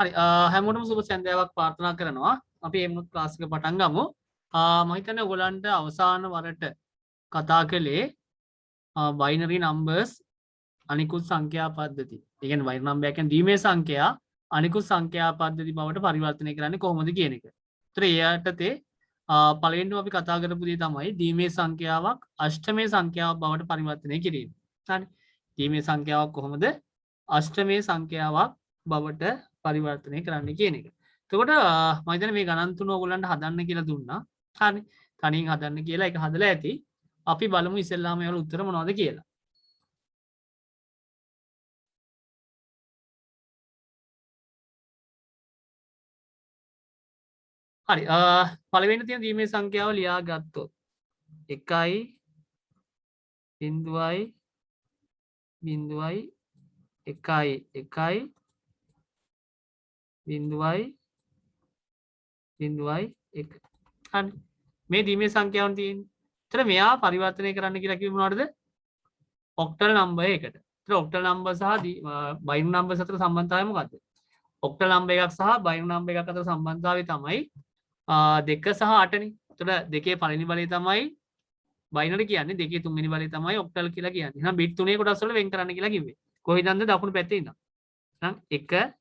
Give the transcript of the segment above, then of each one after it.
හරි හැමෝටම සුබ සන්ධ්‍යාවක් ප්‍රාර්ථනා කරනවා. අපි එමුත් ක්ලාස් එක පටන් ගමු. මම හිතන්නේ ඔයගලන්ට අවසාන වරට කතා කළේ බයිනරි නම්බර්ස් අනිකුත් සංඛ්‍යා පද්ධති. ඒ කියන්නේ බයිනරි නම්බර් කියන්නේ දීමේ සංඛ්‍යා අනිකුත් සංඛ්‍යා පද්ධති බවට පරිවර්තනය කරන්නේ කොහොමද කියන එක. ඒතර ඒ යටතේ පළවෙනිම අපි කතා කරපු දේ තමයි දීමේ සංඛ්‍යාවක් අෂ්ටමේ සංඛ්‍යාවක් බවට පරිවර්තනය කිරීම. හරි. දීමේ සංඛ්‍යාවක් කොහොමද අෂ්ටමේ සංඛ්‍යාවක් බවට පරිවර්තනය කරන්න කියන එක. එතකොට මම හිතන්නේ මේ ගණන් තුන ඕගොල්ලන්ට හදන්න කියලා දුන්නා. හරි. තනියෙන් හදන්න කියලා ඒක හදලා ඇති. අපි බලමු ඉස්සෙල්ලාම ඒවල උත්තර මොනවද කියලා. හරි. පළවෙනි තියෙන දීමේ සංඛ්‍යාව ලියා ගත්තොත් 1යි 0යි 0යි 1යි 1යි 0යි 0යි 1. හරි. මේ දීමේ සංඛ්‍යාවන් තියෙන්නේ. ඒතර මෙයා පරිවර්තනය කරන්න කියලා කිව්ව මොනවටද? ඔක්ටල් නම්බර් එකට. ඒතර ඔක්ටල් නම්බර් සහ බයිනරි නම්බර් අතර සම්බන්ධතාවය මොකද්ද? ඔක්ටල් නම්බර් එකක් සහ බයිනරි නම්බර් එකක් අතර සම්බන්ධතාවය තමයි 2 සහ 8නේ. ඒතර දෙකේ පළවෙනි බලය තමයි බයිනරි කියන්නේ, දෙකේ තුන්වෙනි බලය තමයි ඔක්ටල් කියලා කියන්නේ. එහෙනම් බිට් තුනේ කොටස් වල වෙන් කරන්න කියලා කිව්වේ. කොහේදන්ද? දකුණු පැත්තේ ඉඳන්. එහෙනම් 1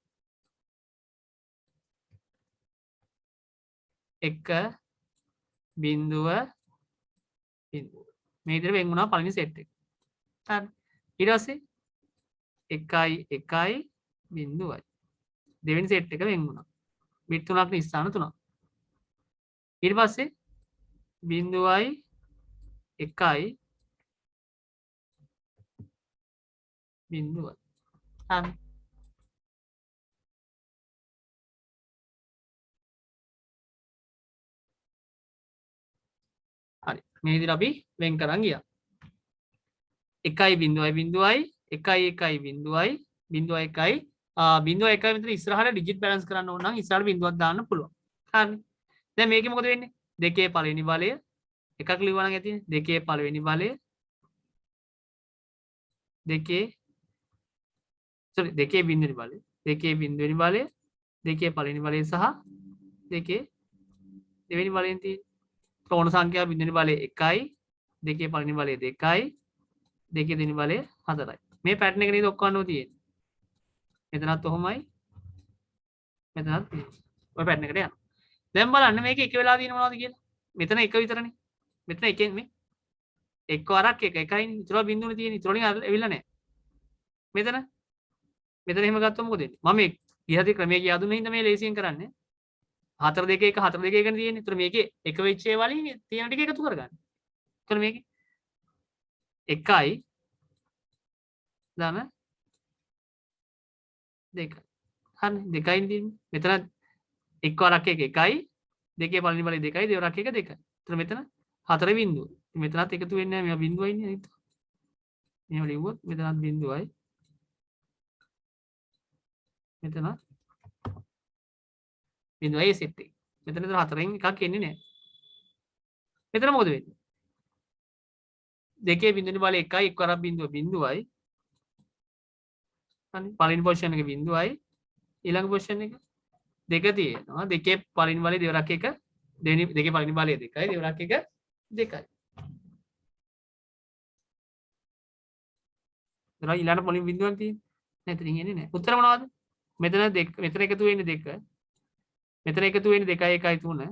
1 බිඳුව බිඳුව මේ විදිහට වෙන් වුණා පළවෙනි සෙට් එක. හරි. ඊට පස්සේ 1යි 1යි බිඳුවයි. දෙවෙනි සෙට් එක වෙන් වුණා. බිට් තුනක් නේ ස්ථාන තුනක්. ඊට පස්සේ බිඳුවයි 1යි බිඳුවයි. හරි. හරි. මේ විදිහට අපි වෙන් කරන් ගියා. 1යි බිඳුවයි බිඳුවයි 1යි 1යි බිඳුවයි බිඳුවයි 1යි බිඳුවයි 1යි මෙතන ඉස්සරහට ඩිජිට් බැලන්ස් කරන්න ඕන නම් ඉස්සරහට බිඳුවක් දාන්න පුළුවන්. හරි. දැන් මේකේ මොකද වෙන්නේ? දෙකේ පළවෙනි බලය එකක් ලියුවා නම් ඇතිනේ. දෙකේ පළවෙනි බලය දෙකේ බිඳුවෙනි බලය දෙකේ බිඳුවෙනි බලය දෙකේ පළවෙනි බලය සහ දෙකේ දෙවෙනි බලයෙන් තියෙන ක්‍රෝණ සංඛ්‍යා බිඳුවෙනි බලය 1යි දෙකේ පළවෙනි බලය 2යි දෙකේ දෙවෙනි බලය 4යි. මේ පැටර්න් එක නේද ඔක්කොම තියෙන්නේ. මෙතනත් ඔහොමයි මෙතනත් ඔය පැටර්න් එකට යනවා. දැන් බලන්න මේක එක වෙලා තියෙන මොනවද කියලා. මෙතන එක විතරනේ. මෙතන එකෙන් මේ එක්ක වරක් එක එකයිනේ. ඉතුරු බිඳුනේ තියෙන්නේ. ඉතුරු වලින් ඇවිල්ලා නැහැ. මෙතන එහෙම ගත්තොත් මොකද වෙන්නේ? මම මේ ගියහදී ක්‍රමයේ ගියා දුන්නේ හින්දා මේ ලේසියෙන් කරන්නේ. 4 2 1 4 2 1 නේ තියෙන්නේ. ඒතර මේකේ එක වෙච්ච ඒ වලින් තියෙන ටික එකතු කරගන්න. ඒතර මේකේ 1යි ධන 2. හරි 2යි තියෙන්නේ. මෙතන එක් වරක් එක 1යි දෙකේ පළවෙනි බලය 2යි දෙවරක් එක 2යි. ඒතර මෙතන 4 බිඳුව. මෙතනත් එකතු වෙන්නේ නැහැ. මේවා බිඳුවයි ඉන්නේ නේද? මේව ලිව්වොත් මෙතනත් බිඳුවයි. මෙතන බිඳුවයි සෙට් එක. මෙතන 4න් එකක් එන්නේ නැහැ. මෙතන මොකද වෙන්නේ? දෙකේ බිඳුවෙනි බලය 1යි එක් වරක් බිඳුව බිඳුවයි. හරි පළවෙනි පොසිෂන් එක බිඳුවයි. ඊළඟ පොසිෂන් එක 2 තියෙනවා. දෙකේ පළවෙනි බලය දෙවරක් එක දෙකේ පළවෙනි බලය 2යි දෙවරක් එක 2යි. ඒතර ඊළඟ පොලින් බිඳුවක් තියෙන්නේ. නැතරින් එන්නේ නැහැ. උත්තර මොනවද? මෙතන එකතු වෙන්නේ 2. මෙතන එකතු වෙන්නේ 2යි 1යි 3.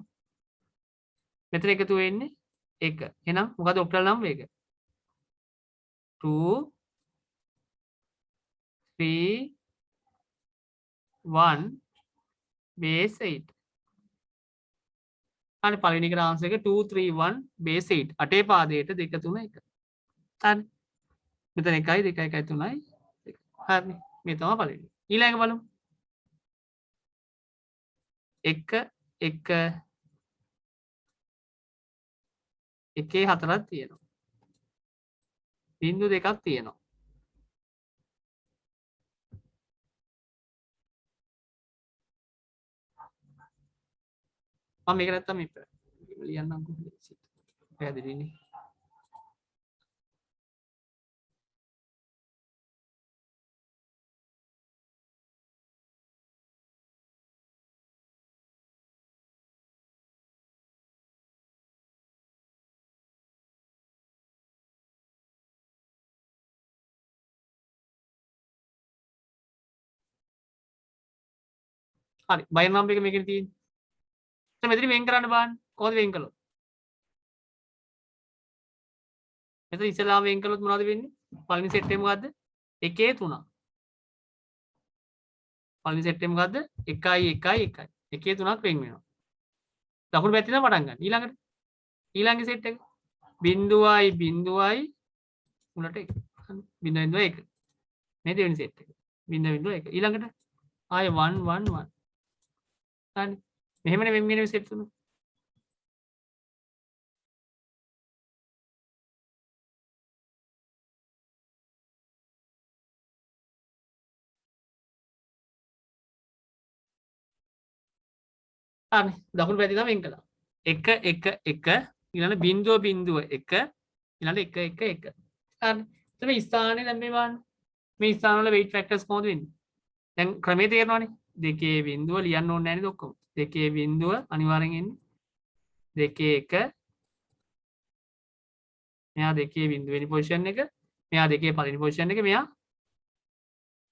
මෙතන එකතු වෙන්නේ 1. එහෙනම් මොකද ඔක්ටල් නම්බර් එක? 2 3 1 base 8. හරි පළවෙනි එකට ආන්සර් එක 2 3 1 base 8. අටේ පාදයට 2 3 1. හරි. මෙතන 1යි 2යි 1යි 3යි 2. හරි. මේ තමයි පළවෙනි. ඊළඟ බලමු. 1 1 එකේ 4ක් තියෙනවා. බිංදු දෙකක් තියෙනවා. මම මේක නැත්තම් මේ ලියන්නම්කෝ. පැහැදිලිනේ. හරි බයිනරි නම්බර් එක මේකේ තියෙන්නේ. දැන් මෙතන වෙන් කරන්න බලන්න. කොහොමද වෙන් කළොත්? මෙතන ඉස්සෙල්ලාම වෙන් කළොත් මොනවද වෙන්නේ? පළවෙනි සෙට් එක මොකද්ද? 1 3. පළවෙනි සෙට් එක මොකද්ද? 1 1 1. 1 3ක් වෙන් වෙනවා. දකුණු පැත්තේ ඉඳන් පටන් ගන්න. ඊළඟට ඊළඟ සෙට් එක 0යි 0යි උනට 1. 0.1. මේ දෙවෙනි සෙට් එක. 0.1. ඊළඟට ආයේ 1 1 1. හරි. මෙහෙමනේ වෙන් වෙන සෙට් තුන. හරි. දකුණු පැත්තේ ඉඳන් වෙන් කළා. 1 1 1 ඊළඟ 0.1 ඊළඟ 1 1 1. හරි. එතන මේ ස්ථානේ දැන් මේ බලන්න. මේ ස්ථාන වල weight factors කොහොමද වෙන්නේ? දැන් ක්‍රමේ තේරෙනවනේ. 2 බිඳුව ලියන්න ඕනේ නැහැ නේද ඔක්කොම. 2 බිඳුව අනිවාර්යෙන් එන්නේ. 2 1 මෙයා 2 බිඳුව වෙනි පොසිෂන් එක. මෙයා 2 පළවෙනි පොසිෂන් එක. මෙයා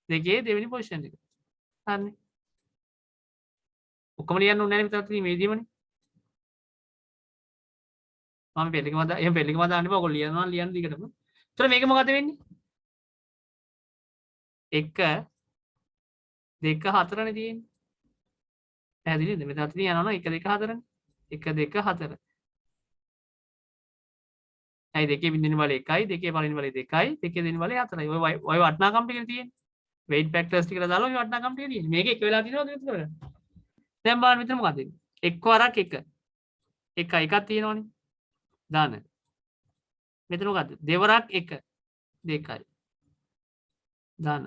2 දෙවෙනි පොසිෂන් එක. හරිනේ. ඔක්කොම ලියන්න ඕනේ නැහැ නේ මෙතන මේ විදිහමනේ. මම පෙළකම එහෙම පෙළකම දාන්න එපා. ඔයගොල්ලෝ ලියනවා ලියන්න දිගටම. එතකොට මේක මොකද වෙන්නේ? 1 2 4නේ තියෙන්නේ. පැහැදිලිද? මෙතන යනවා 1 2 4නේ. 1 2 4. ඇයි 2 බිඳින බලය 1යි 2 පළවෙනි බලය 2යි 2 දෙවෙනි බලය 4යි. ඔය වටිනාකම් ටිකනේ තියෙන්නේ. weight factors ටික දාලා ඔය වටිනාකම් ටික තියෙන්නේ. මේක එක වෙලා තියෙනවද විතර කරගන්න. දැන් බලන්න මෙතන මොකද වෙන්නේ? එක් වරක් 1. 1 එකක් තියෙනවනේ. දාන්න. මෙතන මොකද්ද? දෙවරක් 1 2යි. දාන්න.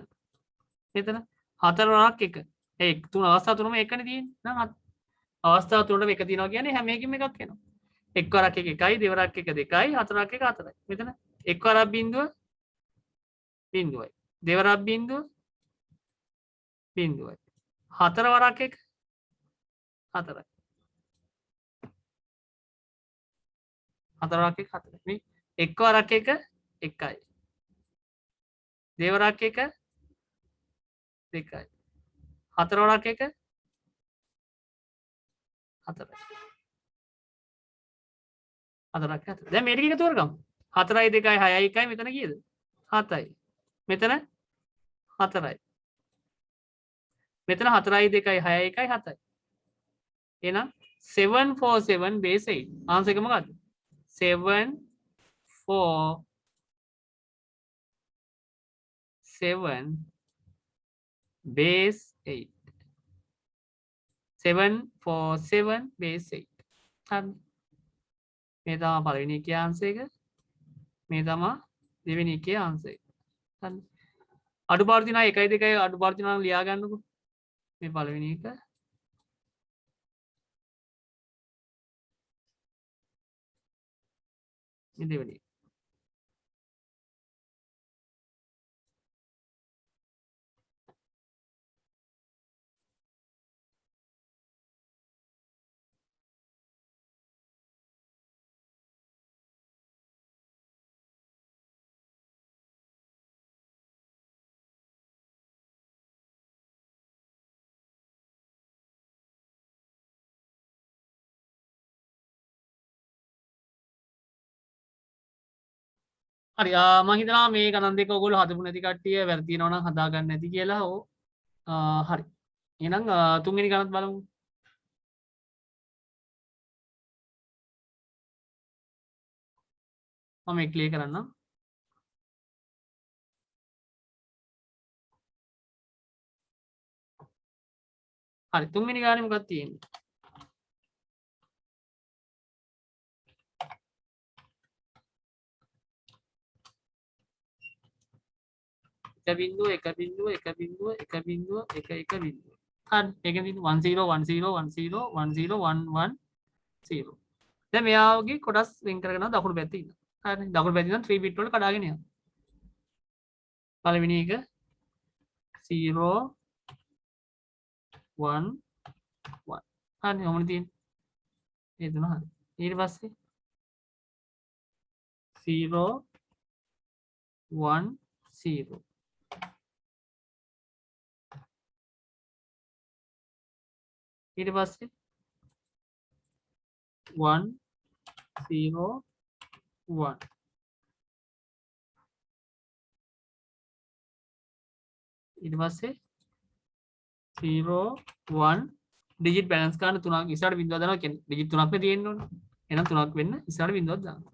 මෙතන හතර වරක් 1. ඒ තුන අවස්ථා තුනම එකනේ තියෙන්නේ. නේද? අවස්ථා තුනටම එක තියෙනවා කියන්නේ හැම එකකින්ම එකක් එනවා. එක් වරක් 1 1යි, දෙවරක් 1 2යි, හතරක් 1 4යි. මෙතන එක් වරක් බිඳුව බිඳුවයි. දෙවරක් බිඳුව බිඳුවයි. හතර වරක් 1 4යි. හතර වරක් 1 4යි. මේ එක් වරක් 1 1යි. දෙවරක් 1 2යි. හතර වරක් 1 4යි. හතරක් 4. දැන් මේ ටික එකතු කරගමු. 4යි 2යි 6යි 1යි මෙතන කීයද? 7යි. මෙතන 4යි. මෙතන 4යි 2යි 6යි 1යි 7යි. එහෙනම් 7 4 7 base 8. ආන්සර් එක මොකද්ද? 7 4 7 base 8. 7 4 7 base 8. හරි. මේ තමයි පළවෙනි එකේ ආන්සර් එක. මේ තමයි දෙවෙනි එකේ ආන්සර් එක. හරි. අඩුපාඩු තියෙනවා 1යි 2යි අඩුපාඩු තියෙනවා නම් ලියා ගන්නකො. මේ පළවෙනි එක. මේ දෙවෙනි එක. හරි මම හිතනවා මේ ගණන් දෙක ඔයගොල්ලෝ හදපු නැති කට්ටිය වැරදි තියෙනවා නම් හදා ගන්න නැති කියලා. ඕ හරි. එහෙනම් තුන්වෙනි ගණන් බලමු. මම මේ ක්ලියර් කරන්නම්. හරි තුන්වෙනි ගානේ මොකක්ද තියෙන්නේ? එක බිඳුව එක බිඳුව එක බිඳුව එක බිඳුව එක එක බිඳුව. හරි ඒකෙන් තියෙන්නේ 10 10 10 10 10 1 1 0. දැන් මෙයාගේ කොටස් වෙන් කරගෙන දකුණු පැත්තේ ඉන්න. හරි දකුණු පැත්තේ ඉඳන් 3 bit වල කඩාගෙන යනවා. පළවෙනි එක 0 1 1. හරි ඔහොමනේ තියෙන්නේ. ඒ තුන හරි. ඊට පස්සේ 0 1 0. ඊට පස්සේ 1 0 1 ඊට පස්සේ 0 1 ඩිජිට් බැලන්ස් ගන්න 3ක් ඉස්සරහට බිංදුවක් දානවා කියන්නේ ඩිජිට් 3ක් නේ තියෙන්න ඕනේ. එහෙනම් 3ක් වෙන්න ඉස්සරහට බිංදුවක් දානවා.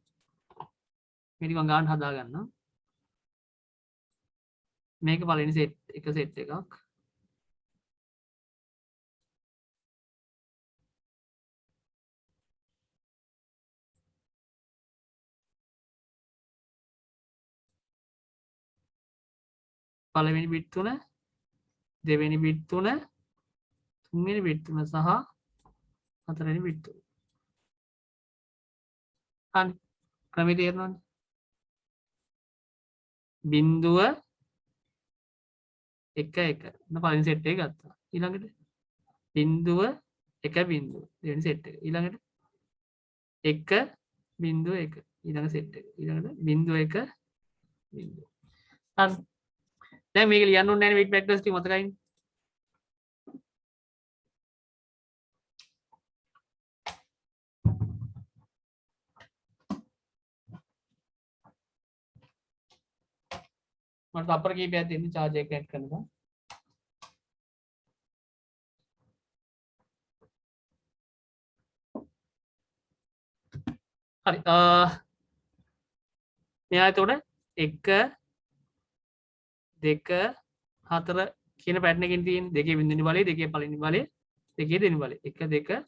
මේක මම ගන්න හදා ගන්නවා. මේක පළවෙනි සෙට් එක සෙට් එකක්. පළවෙනි බිට් 3 දෙවෙනි බිට් 3 තුන්වෙනි බිට් 3 සහ හතරවෙනි බිට් 3. හරි. ක්‍රමය තේරෙනවද? බිංදුව 1 1 න පළවෙනි සෙට් එක ගත්තා. ඊළඟට බිංදුව 1 බිංදුව දෙවෙනි සෙට් එක. ඊළඟට 1 බිංදුව 1 ඊළඟ සෙට් එක. ඊළඟට බිංදුව 1 බිංදුව. හරි. දැන් මේක ලියන්න ඕනේ නැහැ නේ වෙයිට් ෆැක්ටර්ස් ටික මතකයිනේ. මට අපර කීපයක් දෙන්න charge එක ඇඩ් කරනවා. හරි. මෙයා එතකොට 1 2 4 කියන පැටර්න් එකකින් තියෙන දෙකේ බිඳුනි බලය දෙකේ පළවෙනි බලය දෙකේ දෙවෙනි බලය 1 2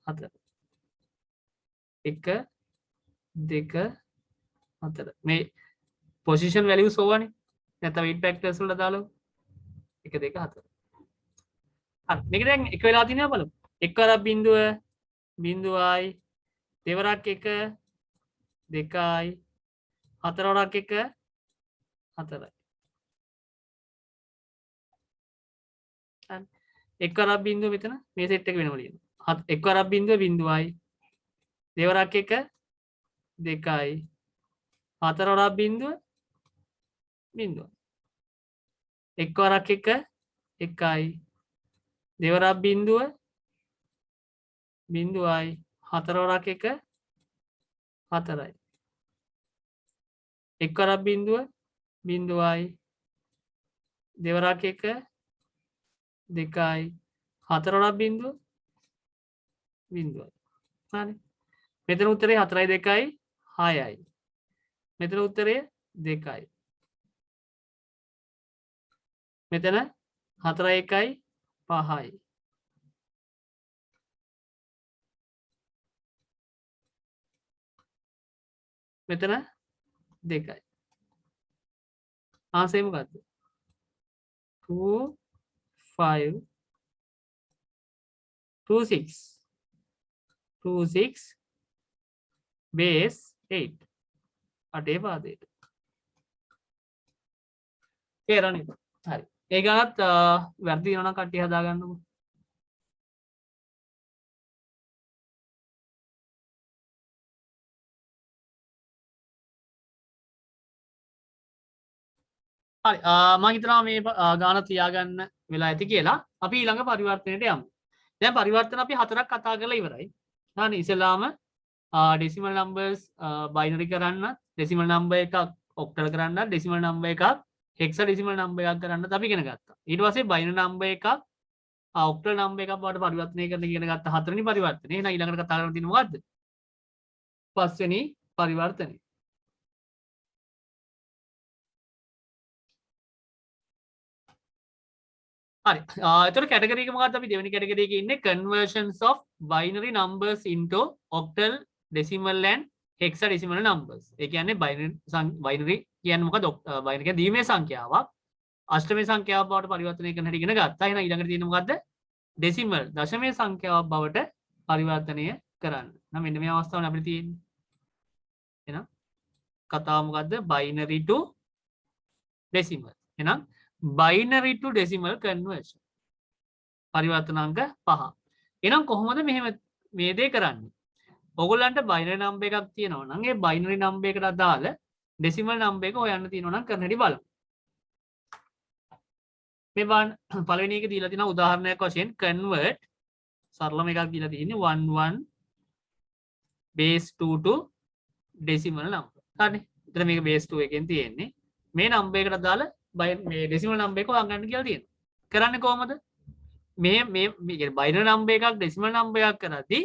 4 1 2 4 මේ පොසිෂන් වැලියුස් ඕවනේ නැත්නම් වෙයිට් ෆැක්ටර්ස් වලට දාලා 1 2 4 හරි මේක දැන් එක වෙලා තියෙනවා බලමු එක් වරක් බිඳුව බිඳුවයි දෙවරක් 1 2යි හතර වරක් 1 4යි එක් වරක් බිඳුව මෙතන මේ සෙට් එක වෙනම ලියනවා එක් වරක් බිඳුව බිඳුවයි දෙවරක් 1 2යි හතර වරක් බිඳුව බිඳුව එක් වරක් 1 1යි දෙවරක් බිඳුව බිඳුවයි හතර වරක් 1 4යි එක් වරක් බිඳුව බිඳුවයි දෙවරක් 1 2යි හතර වරක් බිඳුව බිඳුවයි හරි මෙතන උත්තරේ 4යි 2යි 6යි මෙතන උත්තරේ 2යි මෙතන 4යි 1යි 5යි මෙතන 2යි ආන්සර් මොකක්ද 2 5 2 6 2 6 base 8 අටේ පාදයට තේරෙනවද හරි ඒ ගානත් වැරදි වෙනවා නම් කට්ටිය හදාගන්නකො හරි මම හිතනවා මේ ගාන තියාගන්න වෙලා ඇති කියලා අපි ඊළඟ පරිවර්තනයට යමු දැන් පරිවර්තන අපි හතරක් කතා කරලා ඉවරයි හරි ඉස්සෙල්ලාම ඩෙසිමල් නම්බර්ස් බයිනරි කරන්න ඩෙසිමල් නම්බර් එකක් ඔක්ටල් කරන්න ඩෙසිමල් නම්බර් එකක් හෙක්සාඩෙසිමල් නම්බර් එකක් කරන්න අපි ඉගෙන ගත්තා ඊට පස්සේ බයිනරි නම්බර් එකක් ඔක්ටල් නම්බර් එකක් බවට පරිවර්තනය කරන්න ඉගෙන ගත්තා හතරවෙනි පරිවර්තනය එහෙනම් ඊළඟට කතා කරන්න තියෙන්නේ මොකද්ද පස්වෙනි පරිවර්තනය හරි එතකොට කැටගරි එක මොකක්ද අපි දෙවෙනි කැටගරි එකේ ඉන්නේ conversions of binary numbers into octal decimal and hexadecimal numbers ඒ කියන්නේ binary කියන්නේ මොකද binary කියන්නේ දීමේ සංඛ්‍යාවක් අෂ්ටමේ සංඛ්‍යාවක් බවට පරිවර්තනය කරන හැටි ඉගෙන ගත්තා එහෙනම් ඊළඟට තියෙන්නේ මොකද්ද decimal දශමේ සංඛ්‍යාවක් බවට පරිවර්තනය කරන්න නම් මෙන්න මේ අවස්ථාවනේ අපිට තියෙන්නේ එහෙනම් කතාව මොකද්ද binary to decimal එහෙනම් binary to decimal conversion පරිවර්තනාංක 5 එහෙනම් කොහොමද මෙහෙම මේ දේ කරන්නේ ඔයගොල්ලන්ට binary number එකක් තියෙනවා නම් ඒ binary number එකට අදාළ decimal number එක හොයන්න තියෙනවා නම් කරන හැටි බලමු මේ බලන්න පළවෙනි එක දීලා තියෙනවා උදාහරණයක් වශයෙන් convert සරලම එකක් දීලා තියෙන්නේ 11 base 2 to decimal number. හරි. එතන මේක base 2 එකෙන් තියෙන්නේ. මේ number එකට දාලා මේ decimal number එක හොයාගන්න කියලා තියෙනවා. කරන්නේ කොහමද? මේ binary number එකක් decimal number එකක් කරද්දී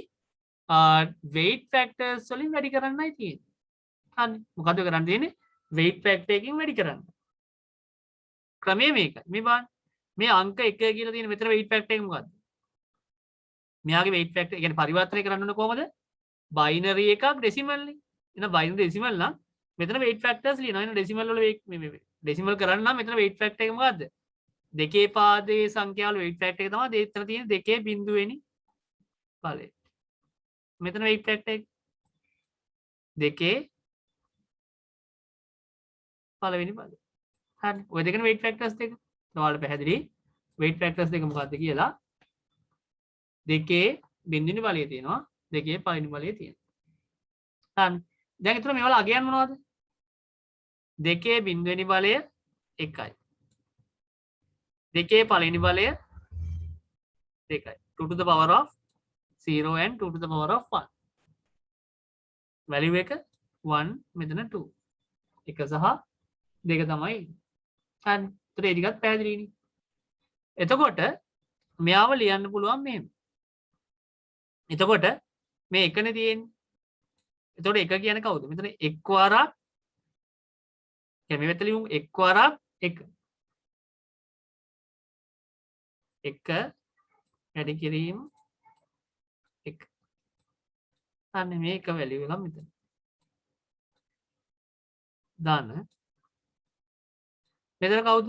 weight factors වලින් වැඩි කරන්නයි තියෙන්නේ. හරි. මොකද කරන්න තියෙන්නේ? weight factor එකකින් වැඩි කරන්න. ක්‍රමය මේකයි. මේ බලන්න. මේ අංක 1 කියලා තියෙන මෙතන weight factor එක මොකද්ද? මෙයාගේ weight factor ඒ කියන්නේ පරිවර්තනය කරන්න ඕන කොහමද? binary එකක් decimal නේ. එහෙනම් binary decimal නම් මෙතන weight factors ලියනවා. එහෙනම් decimal වල මේ decimal කරන්න නම් මෙතන weight factor එක මොකද්ද? දෙකේ පාදයේ සංඛ්‍යාවල weight factor එක තමයි එතන තියෙන 2 වෙනි ඵලය. මෙතන weight factor එක 2 පළවෙනි ඵලය. හරි. ඔය දෙකනේ weight factors දෙක. ඔයාලට පැහැදිලි weight factors දෙක මොකක්ද කියලා. 2 බිඳුනි බලය තියෙනවා. 2 පළවෙනි බලය තියෙනවා. හරි. දැන් ඊතර මේවල අගයන් මොනවද? 2 බිඳුනි බලය 1යි. 2 පළවෙනි බලය 2යි. 2 to the power of 0 and 2 to the power of 1. value එක 1 මෙතන 2. 1 සහ 2 තමයි. හරි. ඒතර ඒ ටිකත් පැහැදිලිනේ. එතකොට මෙයාව ලියන්න පුළුවන් මෙහෙම. එතකොට මේ එකනේ තියෙන්නේ. එතකොට එක කියන්නේ කවුද? මෙතන එක් වාරක් කියන්නේ මේ වෙත ලියමු එක් වාරක් 1. 1 වැඩි කිරීම 1. අන්න මේක වැලියු එකක් මෙතන. දාන්න. මෙතන කවුද?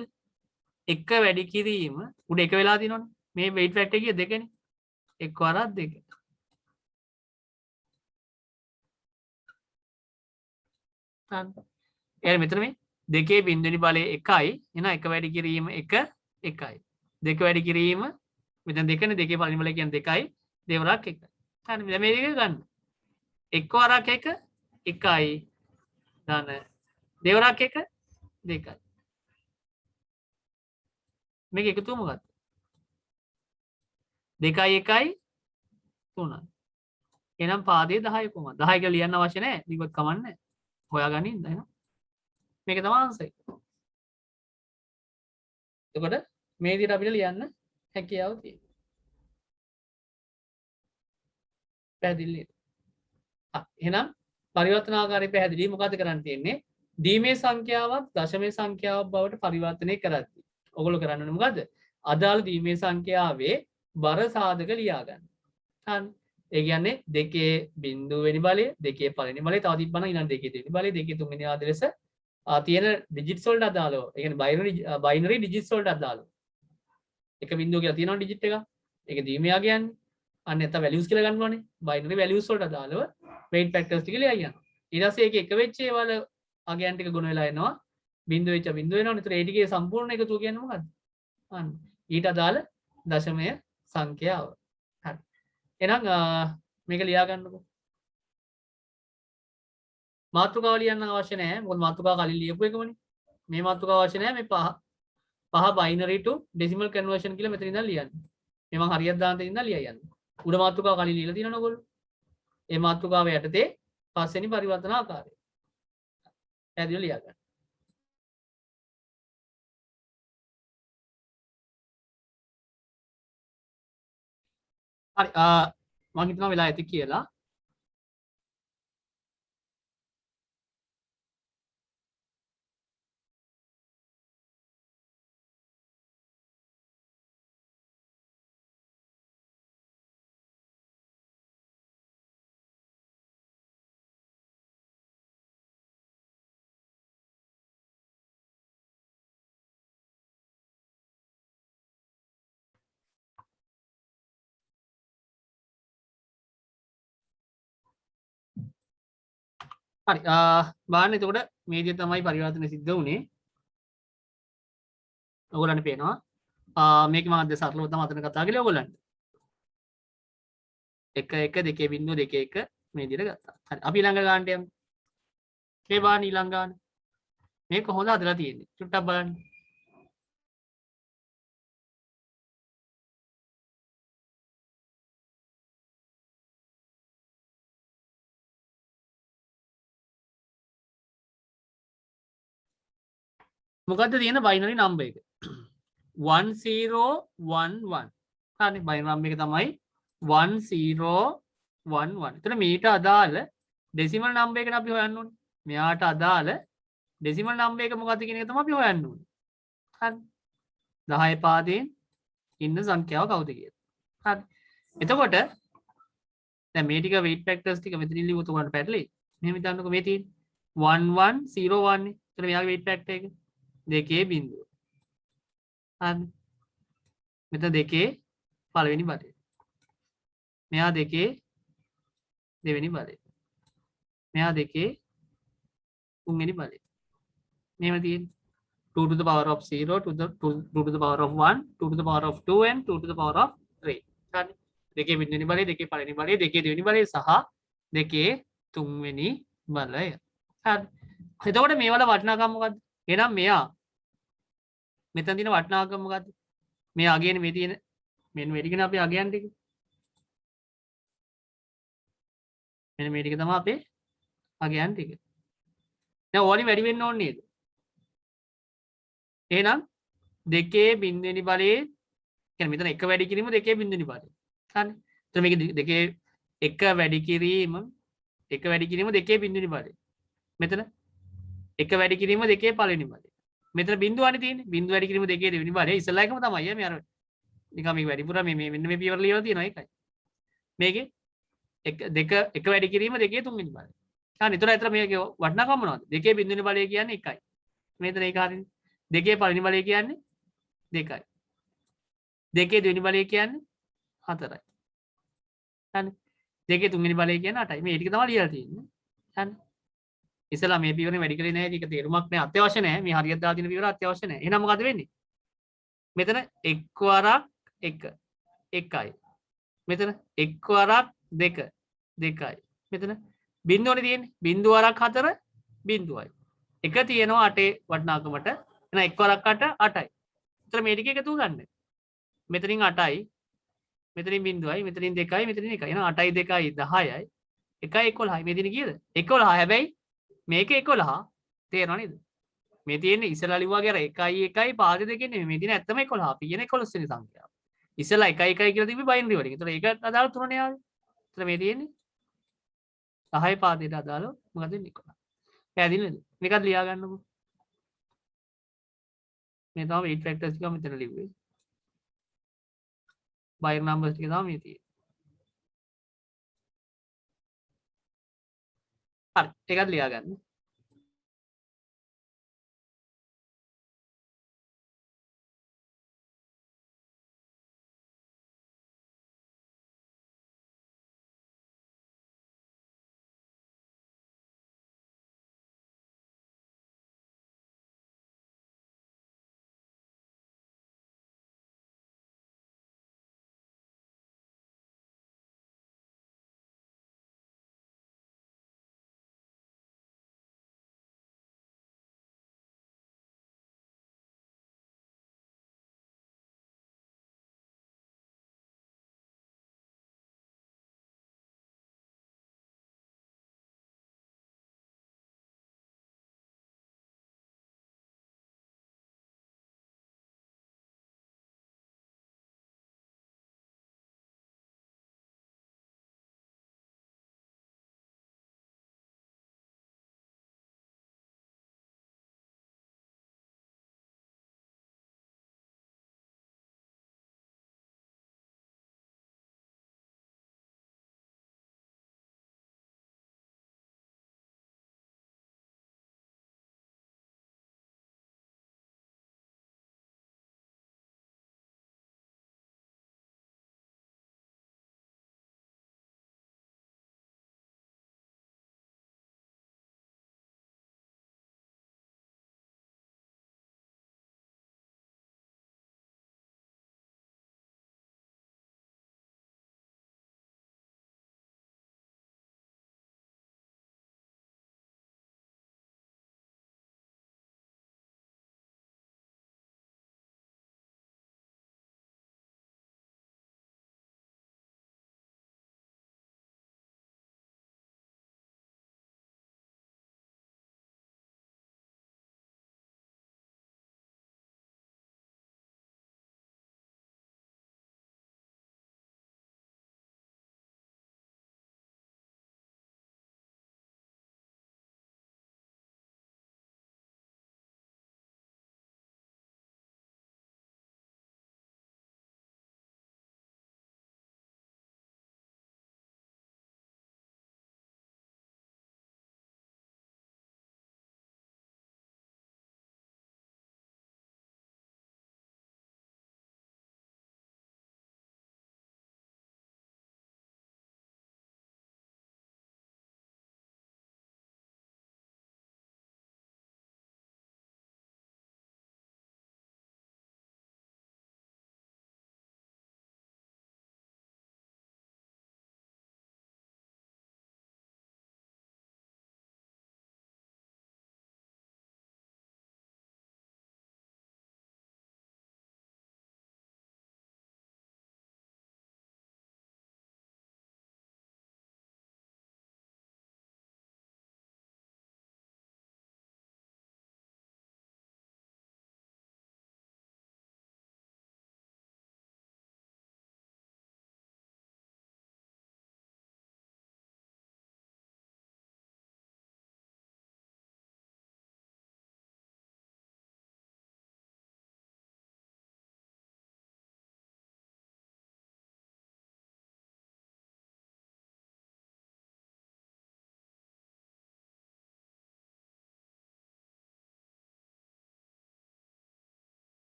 1 වැඩි කිරීම උඩ 1 වෙලා තියෙනවනේ. මේ weight factor එක 2නේ. 1 වරක් 2. මෙතන මේ 2 බිඳුනි බලය 1යි. එහෙනම් 1 වැඩි කිරීම 1 1යි. 2 වැඩි කිරීම මෙතන 2නේ 2 පළවෙනි බලය කියන්නේ 2යි. දෙවරක් 1යි. හරි. දැන් මේක ගන්න. 1 වරක් 1 1යි. දාන දෙවරක් 1 2යි. මේක එකතුව මොකක්ද? 2යි 1යි 3යි. එහෙනම් පාදයේ 10 කොහමද? 10 කියලා ලියන්න අවශ්‍ය නැහැ. ලියුවත් කමන්නේ. හොයාගන්න ඉන්න එහෙනම්. මේක තමයි ආන්සර් එක. එතකොට මේ විදිහට අපිට ලියන්න හැකියාව තියෙනවා. පැහැදිලි නේද? එහෙනම් පරිවර්තනාකාරී පැහැදිලි මොකද කරන්න තියෙන්නේ? දීමේ සංඛ්‍යාවක් දශමයේ සංඛ්‍යාවක් බවට පරිවර්තනය කරද්දී. ඔයගොල්ලෝ කරන්න ඕනේ මොකද්ද? අදාළ දීමේ සංඛ්‍යාවේ බර සාධක ලියා ගන්න. හරි. ඒ කියන්නේ 2 බිංදුව වෙනි බලය, 2 පළවෙනි බලය, තව තිබ්බනම් ඊළඟ 2 දෙවෙනි බලය, 2 තුන්වෙනි ආදී ලෙස තියෙන ඩිජිට්ස් වලට අදාළව. ඒ කියන්නේ බයිනරි ඩිජිට්ස් වලට අදාළව. එක බිංදුව කියලා තියෙනවා ඩිජිට් එකක්. ඒක දීමේ යන්නේ. අන්න නැත්නම් වැලියුස් කියලා ගන්න ඕනේ. බයිනරි වැලියුස් වලට අදාළව weight factors ටික ලියයි යනවා. ඊට පස්සේ ඒක එක වෙච්ච ඒවල අගයන් ටික ගුණ වෙලා එනවා. බිංදුව වෙච්ච බිංදුව වෙනවනේ. ඒතර ඒ ටිකේ සම්පූර්ණ එකතුව කියන්නේ මොකද්ද? අන්න ඊට අදාළ දශමය සංඛ්‍යාව. හරි. එහෙනම් මේක ලියා ගන්නකො. මාතෘකාව ලියන්න අවශ්‍ය නැහැ. මොකද මාතෘකාව කලින් ලියපු එකමනේ. මේ මාතෘකාව අවශ්‍ය නැහැ. මේ පහ binary to decimal conversion කියලා මෙතන ඉඳන් ලියන්න. මේ මම හරියට දාන තැන ඉඳන් ලියයි යන්න. උඩ මාතෘකාව කලින් ලියලා තියෙනවනේ ඔයගොල්ලෝ. ඒ මාතෘකාව යටතේ පස්වෙනි පරිවර්තන ආකාරය. පැහැදිලිව ලියා ගන්න. හරි මම හිතනවා වෙලා ඇති කියලා. හරි බලන්න එතකොට මේ විදිහට තමයි පරිවර්තන සිද්ධ වුනේ. ඔයගොල්ලන්ට පේනවා මේක මම අද සරලව තමයි අතන කතා කළේ ඔයගොල්ලන්ට. 1 1 2.2 1 මේ විදිහට ගත්තා. හරි අපි ඊළඟ ගානට යමු. මේ බලන්න ඊළඟ ගාන. මේක කොහොමද හදලා තියෙන්නේ? චුට්ටක් බලන්න. මොකද්ද තියෙන බයිනරි නම්බර් එක 1011 හරි බයිනරි නම්බර් එක තමයි 1011 එතන මීට අදාළ ඩෙසිමල් නම්බර් එකනේ අපි හොයන්න ඕනේ මෙයාට අදාළ ඩෙසිමල් නම්බර් එක මොකද්ද කියන එක තමයි අපි හොයන්න ඕනේ හරි 10 පාදයෙන් ඉන්න සංඛ්‍යාව කවුද කියලා හරි එතකොට දැන් මේ ටික weight factors ටික මෙතනින් ලියුවොත් උගලන්ට පැටලෙයි මෙහෙම හිතන්නකෝ මේ තියෙන්නේ 1101 නේ එතන මෙයාගේ weight factor එක දෙකේ බිඳුව හරි මෙතන දෙකේ පළවෙනි බලය මෙයා දෙකේ දෙවෙනි බලය මෙයා දෙකේ තුන්වෙනි බලය මෙහෙම තියෙන්නේ 2 to the power of 0 2 to the power of 1 2 to the power of 2 and 2 to the power of 3 හරි දෙකේ බිඳුවෙනි බලය දෙකේ පළවෙනි බලය දෙකේ දෙවෙනි බලය සහ දෙකේ තුන්වෙනි බලය හරි එතකොට මේ වල වටිනාකම මොකද්ද එහෙනම් මෙයා මෙතන තියෙන වටිනාකම මොකද්ද මේ අගයනේ මේ තියෙන මෙන්න මේ ටිකනේ අපි අගයන් ටික මෙන්න මේ ටික තමයි අපේ අගයන් ටික දැන් ඕනි වැඩි වෙන්න ඕනේ නේද එහෙනම් දෙකේ බිඳුවෙනි බලයේ කියන්නේ මෙතන එක වැඩි කිරීම දෙකේ බිඳුවෙනි බලය හරි එතන මේක දෙකේ එක වැඩි කිරීම දෙකේ බිඳුවෙනි බලය මෙතන එක වැඩි කිරීම දෙකේ පළවෙනි බලය මෙතන බිඳුවනේ තියෙන්නේ බිඳුව වැඩි කිරීම දෙකේ දෙවෙනි බලය ඉස්සලා එකම තමයි මේ අර නිකන් මේ වැඩිපුර මේ මෙන්න මේ පියවර ලියලා තියෙනවා ඒකයි මේකේ එක වැඩි කිරීම දෙකේ තුන්වෙනි බලය හරි එතකොට මේකේ වටිනාකම මොනවද දෙකේ බිඳුවෙනි බලය කියන්නේ 1යි මෙතන ඒක හරිනේ දෙකේ පළවෙනි බලය කියන්නේ 2යි දෙකේ දෙවෙනි බලය කියන්නේ 4යි හරි දෙකේ තුන්වෙනි බලය කියන්නේ 8යි මේ ටික තමයි ලියලා තියෙන්නේ හරි ඉස්සලා මේ පියවරේ වැඩි කරේ නැහැ ඒක තේරුමක් නැහැ අත්‍යවශ්‍ය නැහැ මේ හරියට දාලා තියෙන පියවර අත්‍යවශ්‍ය නැහැ එහෙනම් මොකද වෙන්නේ මෙතන එක් වරක් 1 1යි මෙතන එක් වරක් 2 2යි මෙතන බිඳුවනේ තියෙන්නේ බිඳුව වරක් 4 බිඳුවයි එක තියෙනවා 8 වටිනාකමට එහෙනම් එක් වරක් 8 8යි එතන මේ ටික එකතු ගන්න මෙතනින් 8යි මෙතනින් බිඳුවයි මෙතනින් 2යි මෙතනින් 1යි එහෙනම් 8යි 2යි 10යි 1යි 11යි මේ දින කීයද 11 හැබැයි මේක 11 තේරෙනව නේද මේ තියෙන්නේ ඉස්සලා ලිව්වාගේ අර 1යි 1යි පාද දෙකේ නෙමෙයි මේ තියෙන ඇත්තම 11 අපි කියන 11 වෙනි සංඛ්‍යාව ඉස්සලා 1යි 1යි කියලා තිබ්බේ බයිනරි වලින් ඒතර ඒකට අදාළ තුනනේ ආවේ ඒතර මේ තියෙන්නේ 10 පාදයට අදාළව මොකද වෙන්නේ 11 පැහැදිලි නේද මේකත් ලියා ගන්නකො මේ තමයි weight factors ටික මෙතන ලිව්වේ බයිනරි නම්බර්ස් ටික තමයි මේ තියෙන්නේ හරි ඒකත් ලියා ගන්න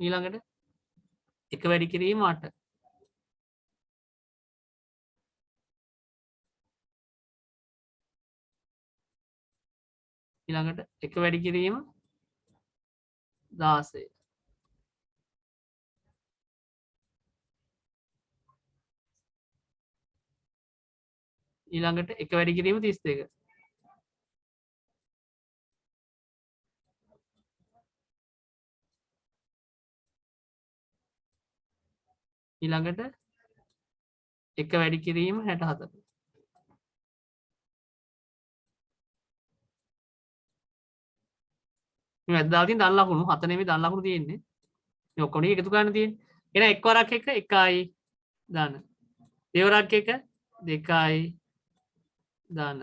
ඊළඟට එක වැඩි කිරීම 8. ඊළඟට එක වැඩි කිරීම 16. ඊළඟට එක වැඩි කිරීම 32. ඊළඟට එක වැඩි කිරීම 64. මේ වැද්ද දාලා තියෙන දන් ලකුණු 7 නෙමෙයි දන් ලකුණු තියෙන්නේ. මේ ඔක්කොම ටික එකතු කරන්න තියෙන්නේ. එහෙනම් එක් වරක් එක 1යි ධන. දෙවරක් එක 2යි ධන.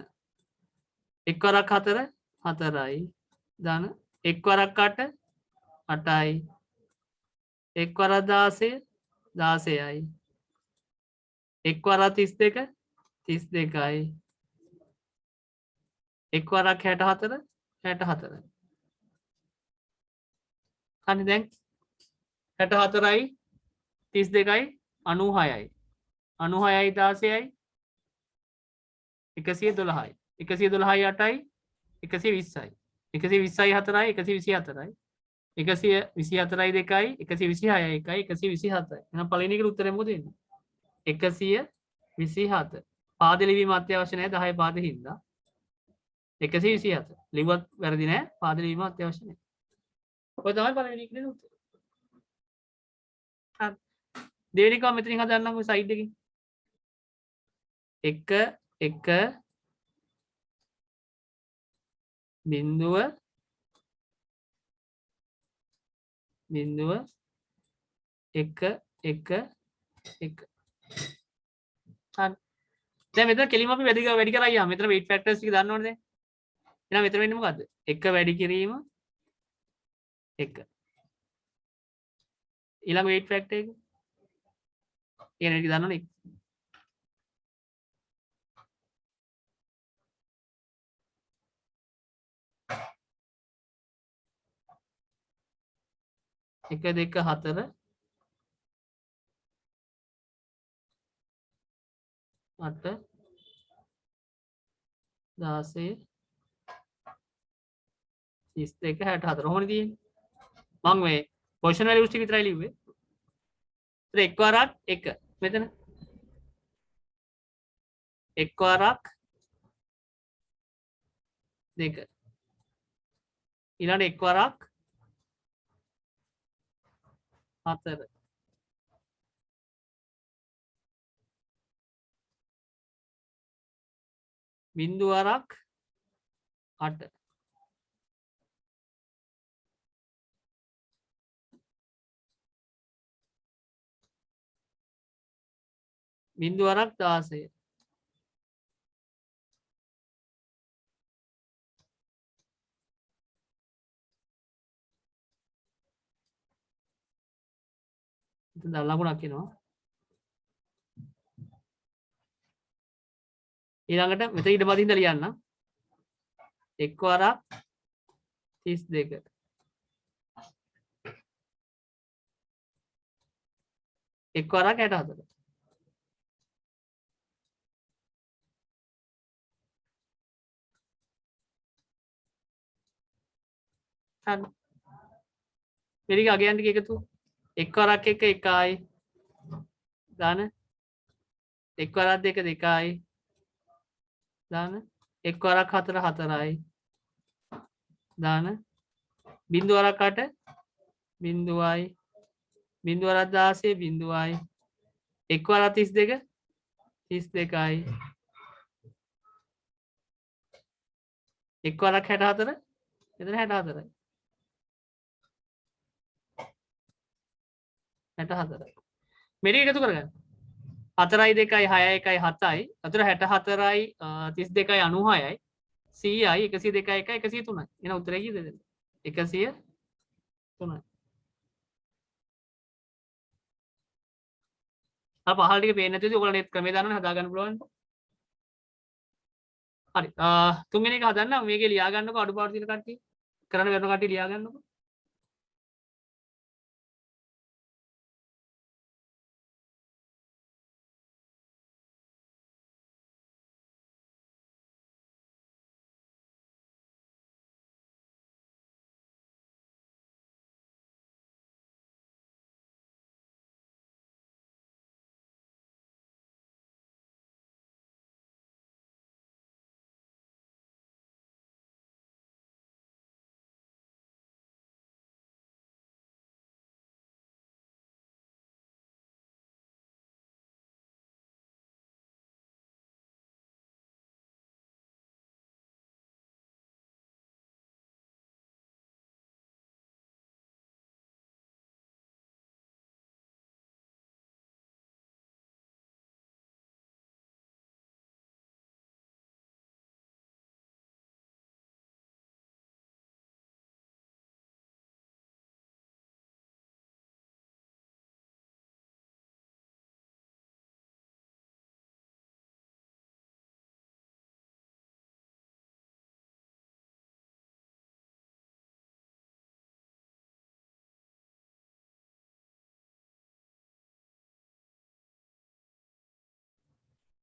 එක් වරක් 4 4යි ධන. එක් වරක් 8 8යි. එක් වරක් 16 16යි. එක් වරක් 32 32යි. එක් වරක් 64 64යි. හරි දැන් 64යි 32යි 96යි 96යි 16යි 112යි 112යි 8යි 120යි 120යි 4යි 124යි 124යි 2යි 126යි 1යි 127යි. එහෙනම් පළවෙනි එකට උත්තරේ මොකද වෙන්නේ? 127. පාද ලිවීම අත්‍යවශ්‍ය නැහැ 10 පාද හින්දා 127. ලිව්වත් වැරදි නෑ පාද ලිවීම අත්‍යවශ්‍ය නැහැ. ඔය තමයි පළවෙනි එකේ උත්තරේ. හරි. දෙවෙනි එක මෙතනින් හදන්නම් ඔය සයිඩ් එකකින්. 1 1 බිඳුව බිඳුව 1 1 1. හරි. දැන් මෙතන කෙලින්ම අපි වැඩි කරලා ගියාම මෙතන weight factors ටික දන්න ඕනේ දැන්. එහෙනම් මෙතන වෙන්නේ මොකද්ද? 1 වැඩි කිරීම 1. ඊළඟ weight factor එක. කියන එක දන්නවනේ. එක දෙක 4 8 16 32 64 ඔහොමනේ තියෙන්නේ. මම මේ පොසිෂන් වැලියුස් ටික විතරයි ලිව්වේ. ඒත් එක් වරක් 1 මෙතන එක් වරක් 2 ඊළඟ එක් වරක් 4 බිංදු වරක් 8 බිංදු වරක් 16 ඉතින් ලකුණක් එනවා. ඊළඟට මෙතන ඊට බදින්ද ලියන්න. එක් වරක් 32 එක් වරක් 64 හරි. මෙලික අගයන් ටික එකතු. එක් වරක් 1 1යි දාන. එක් වරක් 2 2යි දාන. එක් වරක් 4 4යි දාන. බිංදු වරක් 8 බිංදුවයි බිංදු වරක් 16 බිංදුවයි. එක් වරක් 32 32යි. එක් වරක් 64 එතන 64යි 64යි. මෙලි එකතු කරගන්න. 4යි 2යි 6යි 1යි 7යි. අතන 64යි 32යි 96යි 100යි 102යි 1යි 103යි. එහෙනම් උත්තරේ කීයද? 103යි. අර පහළ ටික පේන්නේ නැතිද? ඔයගොල්ලෝ net ක්‍රමේ දන්නවනේ හදා ගන්න පුළුවන්. හරි. තුන්වෙනි එක හදන්න මේකේ ලියා ගන්නකො අඩුපාඩු තියෙන කට්ටිය. කරන්න බැරි කට්ටිය ලියා ගන්නකො.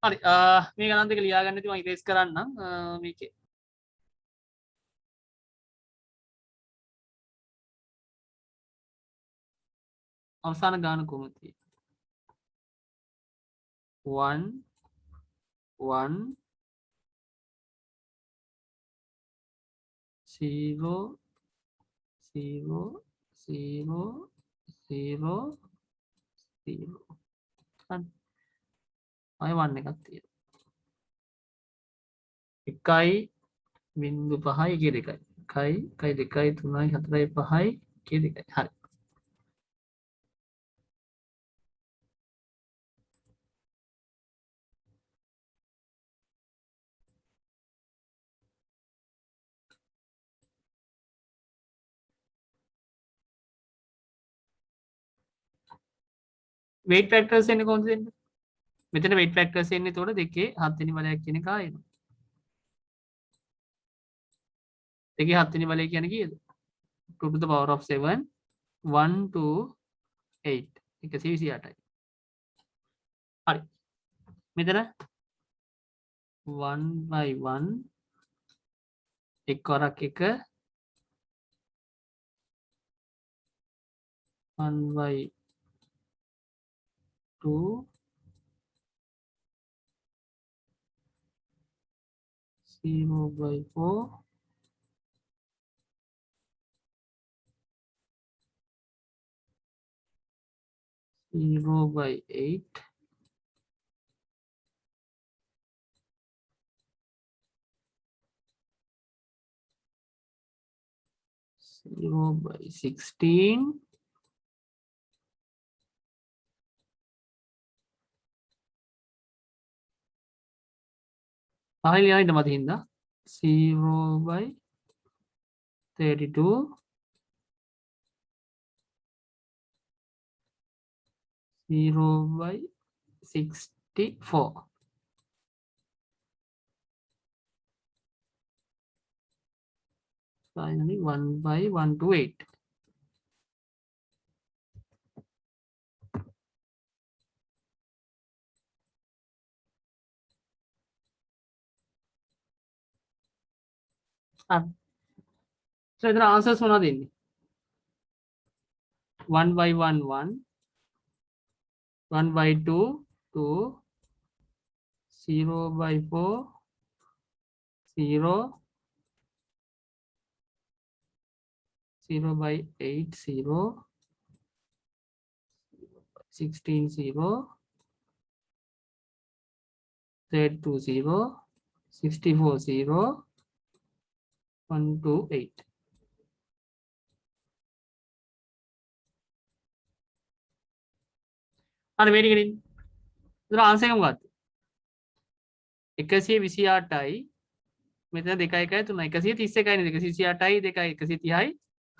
හරි මේ ගණන් දෙක ලියා ගන්න ඉතින් මම ඉරේස් කරන්නම් මේකේ අවසාන ගාන කොහොමද තියෙන්නේ 1 1 0 0 0 0 0 අය වන්න එකක් තියෙනවා එකයි බිංදු පහයි එක දෙකයි එකයි දෙකයි තුනයි හතරයි පහයි එක දෙකයි හරි weight factors එන්නේ කොහොමද දෙන්නේ මෙතන weight factors එන්නේ එතකොට දෙකේ 7 වෙනි බලයක් කියන එක ආයෙනවා දෙකේ 7 වෙනි බලය කියන්නේ කීයද 2 to the power of 7 1 to 8 128යි හරි මෙතන 1 by 1 එක් වරක් එක 1 by 2 0 by 4 0 by 8 0 by 16 පහල ලියන්න මත හින්දා 0 by 32 0 by 64 finally 1 by 1 to 8 so එතන answers මොනවද එන්නේ 1 by 1 1 1 by 2 2 0 by 4 0 0 by 8 0 16 0 32 0 64 0 1 to 8 අර මේ ටිකනේ ඉතින් ආන්සර් එක මොකක්ද 128යි මෙතන 2 1යි 3යි 131යි නේද 128යි 2යි 130යි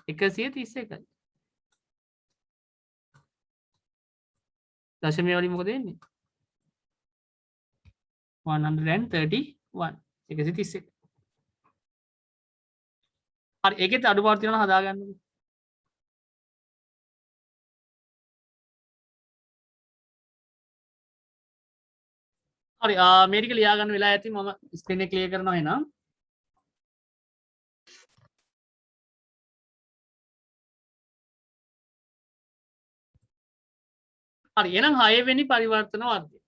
131යි දශමය වලින් මොකද වෙන්නේ 131 131 හරි ඒකෙත් අඩුපාඩු තියෙනවා හදාගන්නකෝ හරි මේ ටික ලියා ගන්න වෙලා ඇති මම ස්ක්‍රීන් එක ක්ලියර් කරනවා එහෙනම් හරි එහෙනම් 6 වෙනි පරිවර්තන වර්ගය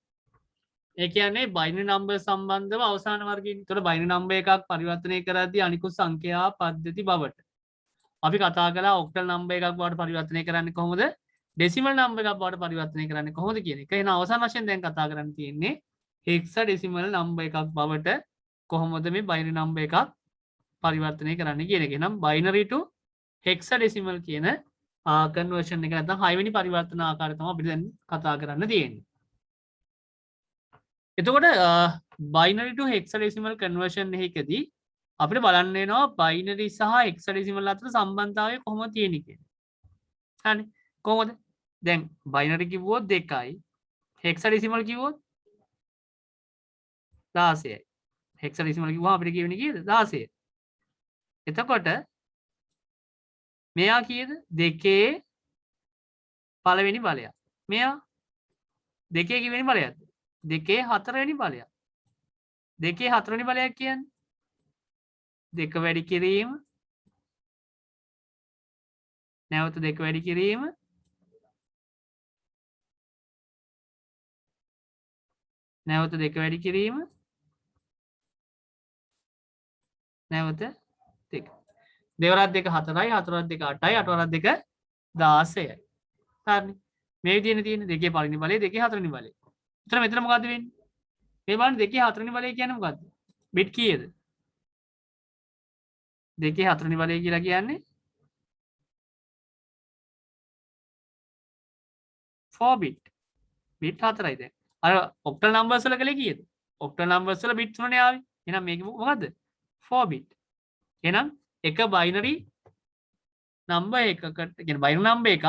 ඒ කියන්නේ බයිනරි නම්බර් සම්බන්ධව අවසාන වර්ගයෙන් ඒතකොට බයිනරි නම්බර් එකක් පරිවර්තනය කරද්දී අනිකුත් සංඛ්‍යා පද්ධති බවට අපි කතා කළා ඔක්ටල් නම්බර් එකක් බවට පරිවර්තනය කරන්නේ කොහොමද ඩෙසිමල් නම්බර් එකක් බවට පරිවර්තනය කරන්නේ කොහොමද කියන එක. එහෙනම් අවසාන වශයෙන් දැන් කතා කරන්න තියෙන්නේ හෙක්සාඩෙසිමල් නම්බර් එකක් බවට කොහොමද මේ බයිනරි නම්බර් එකක් පරිවර්තනය කරන්නේ කියන එක. එහෙනම් බයිනරි ටු හෙක්සාඩෙසිමල් කියන කන්වර්ෂන් එක නැත්නම් 6 වෙනි පරිවර්තන ආකාරය තමයි අපිට දැන් කතා කරන්න තියෙන්නේ. එතකොට බයිනරි ටු හෙක්සාඩෙසිමල් කන්වර්ෂන් එකකදී අපිට බලන්න වෙනවා බයිනරි සහ හෙක්සාඩෙසිමල් අතර සම්බන්ධතාවය කොහොමද තියෙන්නේ කියලා. හරි කොහොමද? දැන් බයිනරි කිව්වොත් 2යි හෙක්සාඩෙසිමල් කිව්වොත් 16යි. හෙක්සාඩෙසිමල් කිව්වම අපිට කියවෙන්නේ කීයද? 16. එතකොට මෙයා කීයද? 2 පළවෙනි බලයක්. මෙයා 2 කිවෙනි බලයක්ද? දෙකේ හතරවෙනි බලය. දෙකේ හතරවෙනි බලයක් කියන්නේ දෙක වැඩි කිරීම නැවත දෙක වැඩි කිරීම නැවත දෙක වැඩි කිරීම නැවත දෙක. දෙවරක් දෙක හතරයි හතරක් දෙක අටයි අටවරක් දෙක 16යි. හරිනේ. මේ විදිහනේ තියෙන්නේ දෙකේ පළවෙනි බලය දෙකේ හතරවෙනි බලය. එතන මෙතන මොකද්ද වෙන්නේ? මේ බලන්න දෙකේ හතරවෙනි බලය කියන්නේ මොකද්ද? බිට් කීයද? දෙකේ හතරවෙනි බලය කියලා කියන්නේ 4 bit. බිට් 4යි දැන්. අර ඔක්ටල් නම්බර්ස් වල කලේ කීයද? ඔක්ටල් නම්බර්ස් වල බිට් 3නේ ආවේ. එහෙනම් මේක මොකද්ද? 4 bit. එහෙනම් එක බයිනරි නම්බර් එකකට කියන්නේ බයිනරි නම්බර් එකක්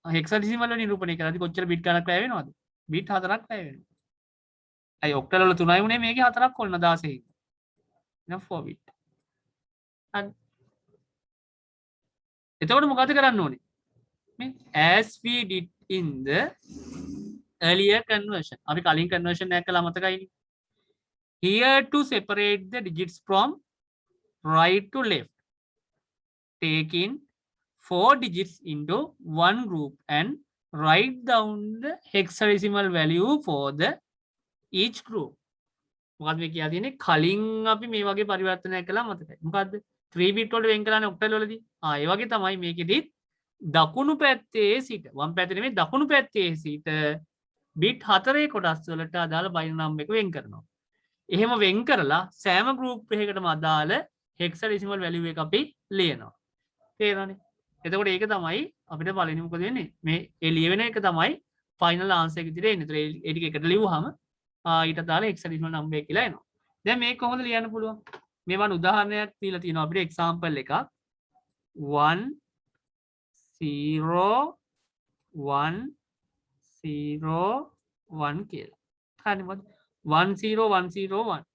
හෙක්සාඩෙසිමල් වලින් නිරූපණය කරද්දී කොච්චර බිට් ගණක් වැය වෙනවද? බිට් 4ක් වැය වෙනවා. අයි ඔක්ටල් වල 3යි උනේ මේකේ 4ක් කොල්න 16. එහෙනම් 4 bit. හරි. එතකොට මොකද කරන්න ඕනේ? as we did in the earlier conversion. අපි කලින් conversion එකක් කළා මතකයිනේ. Here to separate the digits from right to left. Take in 4 digits into one group and write down the hexadecimal value for the each group. මොකක්ද මේ කියලා තියෙන්නේ? කලින් අපි මේ වගේ පරිවර්තනයක් කළා මතකයි. මොකද්ද? 3 bit වලට වෙන් කළානේ ඔක්ටල් වලදී. ඒ වගේ තමයි මේකෙදිත් දකුණු පැත්තේ සිට වම් පැත්තේ නෙමෙයි දකුණු පැත්තේ සිට බිට් 4 කොටස් වලට අදාළ බයිනරි නම්බර් එක වෙන් කරනවා. එහෙම වෙන් කරලා සෑම ගෲප් එකකටම අදාළ හෙක්සාඩෙසිමල් වැලියු එක අපි ලියනවා. තේරෙනවනේ? එතකොට ඒක තමයි අපිට පළවෙනි මොකද වෙන්නේ? මේ ඒ ලියවෙන එක තමයි ෆයිනල් ආන්සර් එක විදිහට එන්නේ. ඒතර ඒ ටික එකට ලියුවාම ඊට අදාළ හෙක්සාඩෙසිමල් නම්බර් එක කියලා එනවා. දැන් මේක කොහොමද ලියන්න පුළුවන්? මේ වන් උදාහරණයක් දීලා තියෙනවා අපිට එක්සැම්පල් එකක් 1 0 1 0 1 කියලා. හරි මොකද 1 0 1 0 1.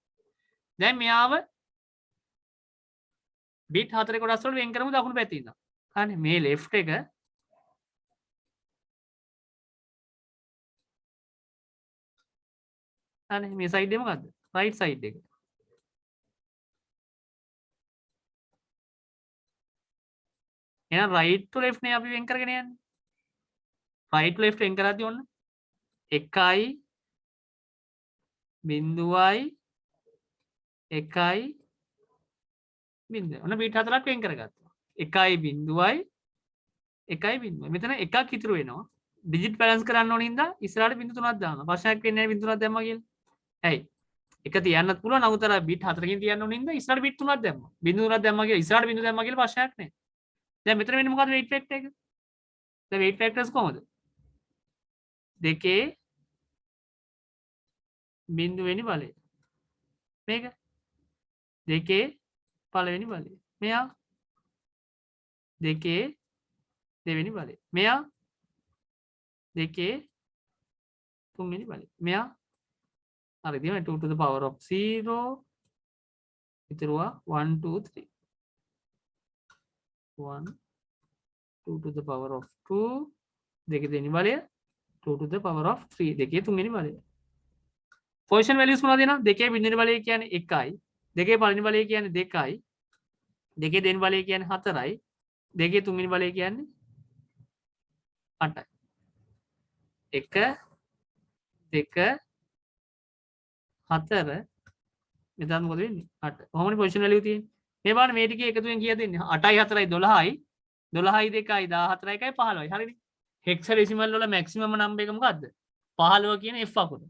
දැන් මෙයාව බිට් 4 කොටස් වලට වෙන් කරමු දකුණු පැත්තේ ඉඳන්. හරි මේ left එක හරි මේ side එක මොකද්ද? right side එක. එහෙනම් right to left නේ අපි වෙන් කරගෙන යන්නේ. right to left වෙන් කරද්දී ඔන්න 1යි 0යි 1යි 0. ඔන්න බිට් 4ක් වෙන් කරගත්තා. 1යි 0යි 1යි 0. මෙතන එකක් ඉතුරු වෙනවා. ඩිජිට් බැලන්ස් කරන්න ඕන හින්දා ඉස්සරහට බිංදු 3ක් දානවා. ප්‍රශ්නයක් වෙන්නේ නැහැ බිංදු 3ක් දැම්මා කියලා. ඇයි? එක තියන්නත් පුළුවන් නමුත් අර බිට් 4කින් තියන්න ඕන හින්දා ඉස්සරහට බිට් 3ක් දැම්මා. බිංදු 3ක් දැම්මා කියලා ඉස්සරහට බිංදු දැම්මා කියලා ප්‍රශ්නයක් නැහැ. දැන් මෙතන වෙන්නේ මොකද්ද weight factor එක? දැන් weight factors කොහොමද? දෙකේ බිංදුවෙනි බලය. මේක දෙකේ පළවෙනි බලය. මෙයා දෙකේ දෙවෙනි බලය. මෙයා දෙකේ තුන්වෙනි බලය. මෙයා හරි දින 2 to the power of 0 ඉතිරුවා 1 2 3 1 2 to the power of 2 දෙකේ දෙවෙනි බලය 2 to the power of 3 දෙකේ තුන්වෙනි බලය. පොසිෂන් වැලියුස් මොනවද එනවා? දෙකේ බිඳුවෙනි බලය කියන්නේ 1යි. දෙකේ පළවෙනි බලය කියන්නේ 2යි. දෙකේ දෙවෙනි බලය කියන්නේ 4යි. දෙකේ තුන්වෙනි බලය කියන්නේ 8යි. 1 2 4 මෙතන මොකද වෙන්නේ? 8. කොහොමද පොසිෂන් වැලියු තියෙන්නේ? මේ බලන්න මේ ටිකේ එකතුවෙන් කීයද එන්නේ? 8යි 4යි 12යි. 12යි 2යි 14යි 1යි 15යි. හරිනේ. හෙක්සාඩෙසිමල් වල මැක්සිමම් නම්බර් එක මොකද්ද? 15 කියන F අකුර.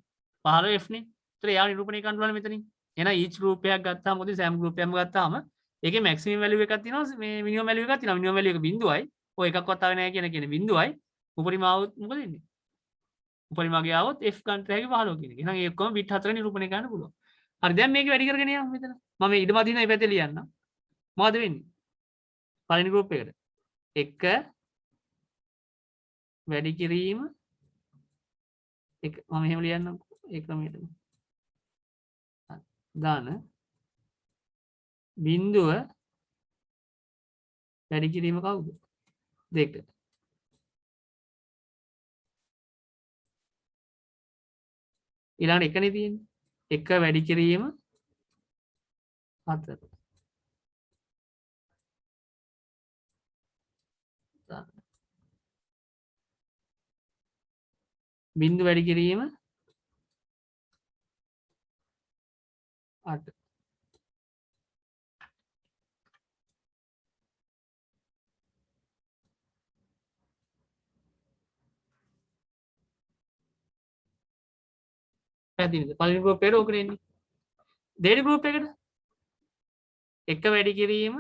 15 F නේ. ඒතර යාව නිරූපණය කරන්න ඕනේ මෙතනින්. එහෙනම් each group එකක් ගත්තාම මොකද සෑම group එකක්ම ගත්තාම ඒකේ maximum value එකක් තියෙනවා මේ minimum value එකක් තියෙනවා. minimum value එක බිඳුවයි. ඔය එකක්වත් ආවේ නැහැ කියන බිඳුවයි. උපරිම આવොත් මොකද වෙන්නේ? උපරිමගේ આવොත් F ගන්නට හැකි 15 කියන එක. එහෙනම් ඒ ඔක්කොම bit 4 නිරූපණය කරන්න පුළුවන්. හරි දැන් මේක වැඩි කරගෙන යමු මෙතන. මම ඉඩ මදින මේ පැත්තේ ලියන්න. මොකද වෙන්නේ? පළවෙනි group එකට 1 වැඩි කිරීම 1 මම එහෙම ලියන්නම් ඒ ක්‍රමයටම. දාන බිඳුව වැඩි කිරීම කවුද? 2. ඊළඟට එකනේ තියෙන්නේ. එක වැඩි කිරීම 4. බිංදු වැඩි කිරීම 8. පැහැදිලිද? පළවෙනි ගෲප් එකට ඕකනේ එන්නේ. දෙවෙනි ගෲප් එකට එක වැඩි කිරීම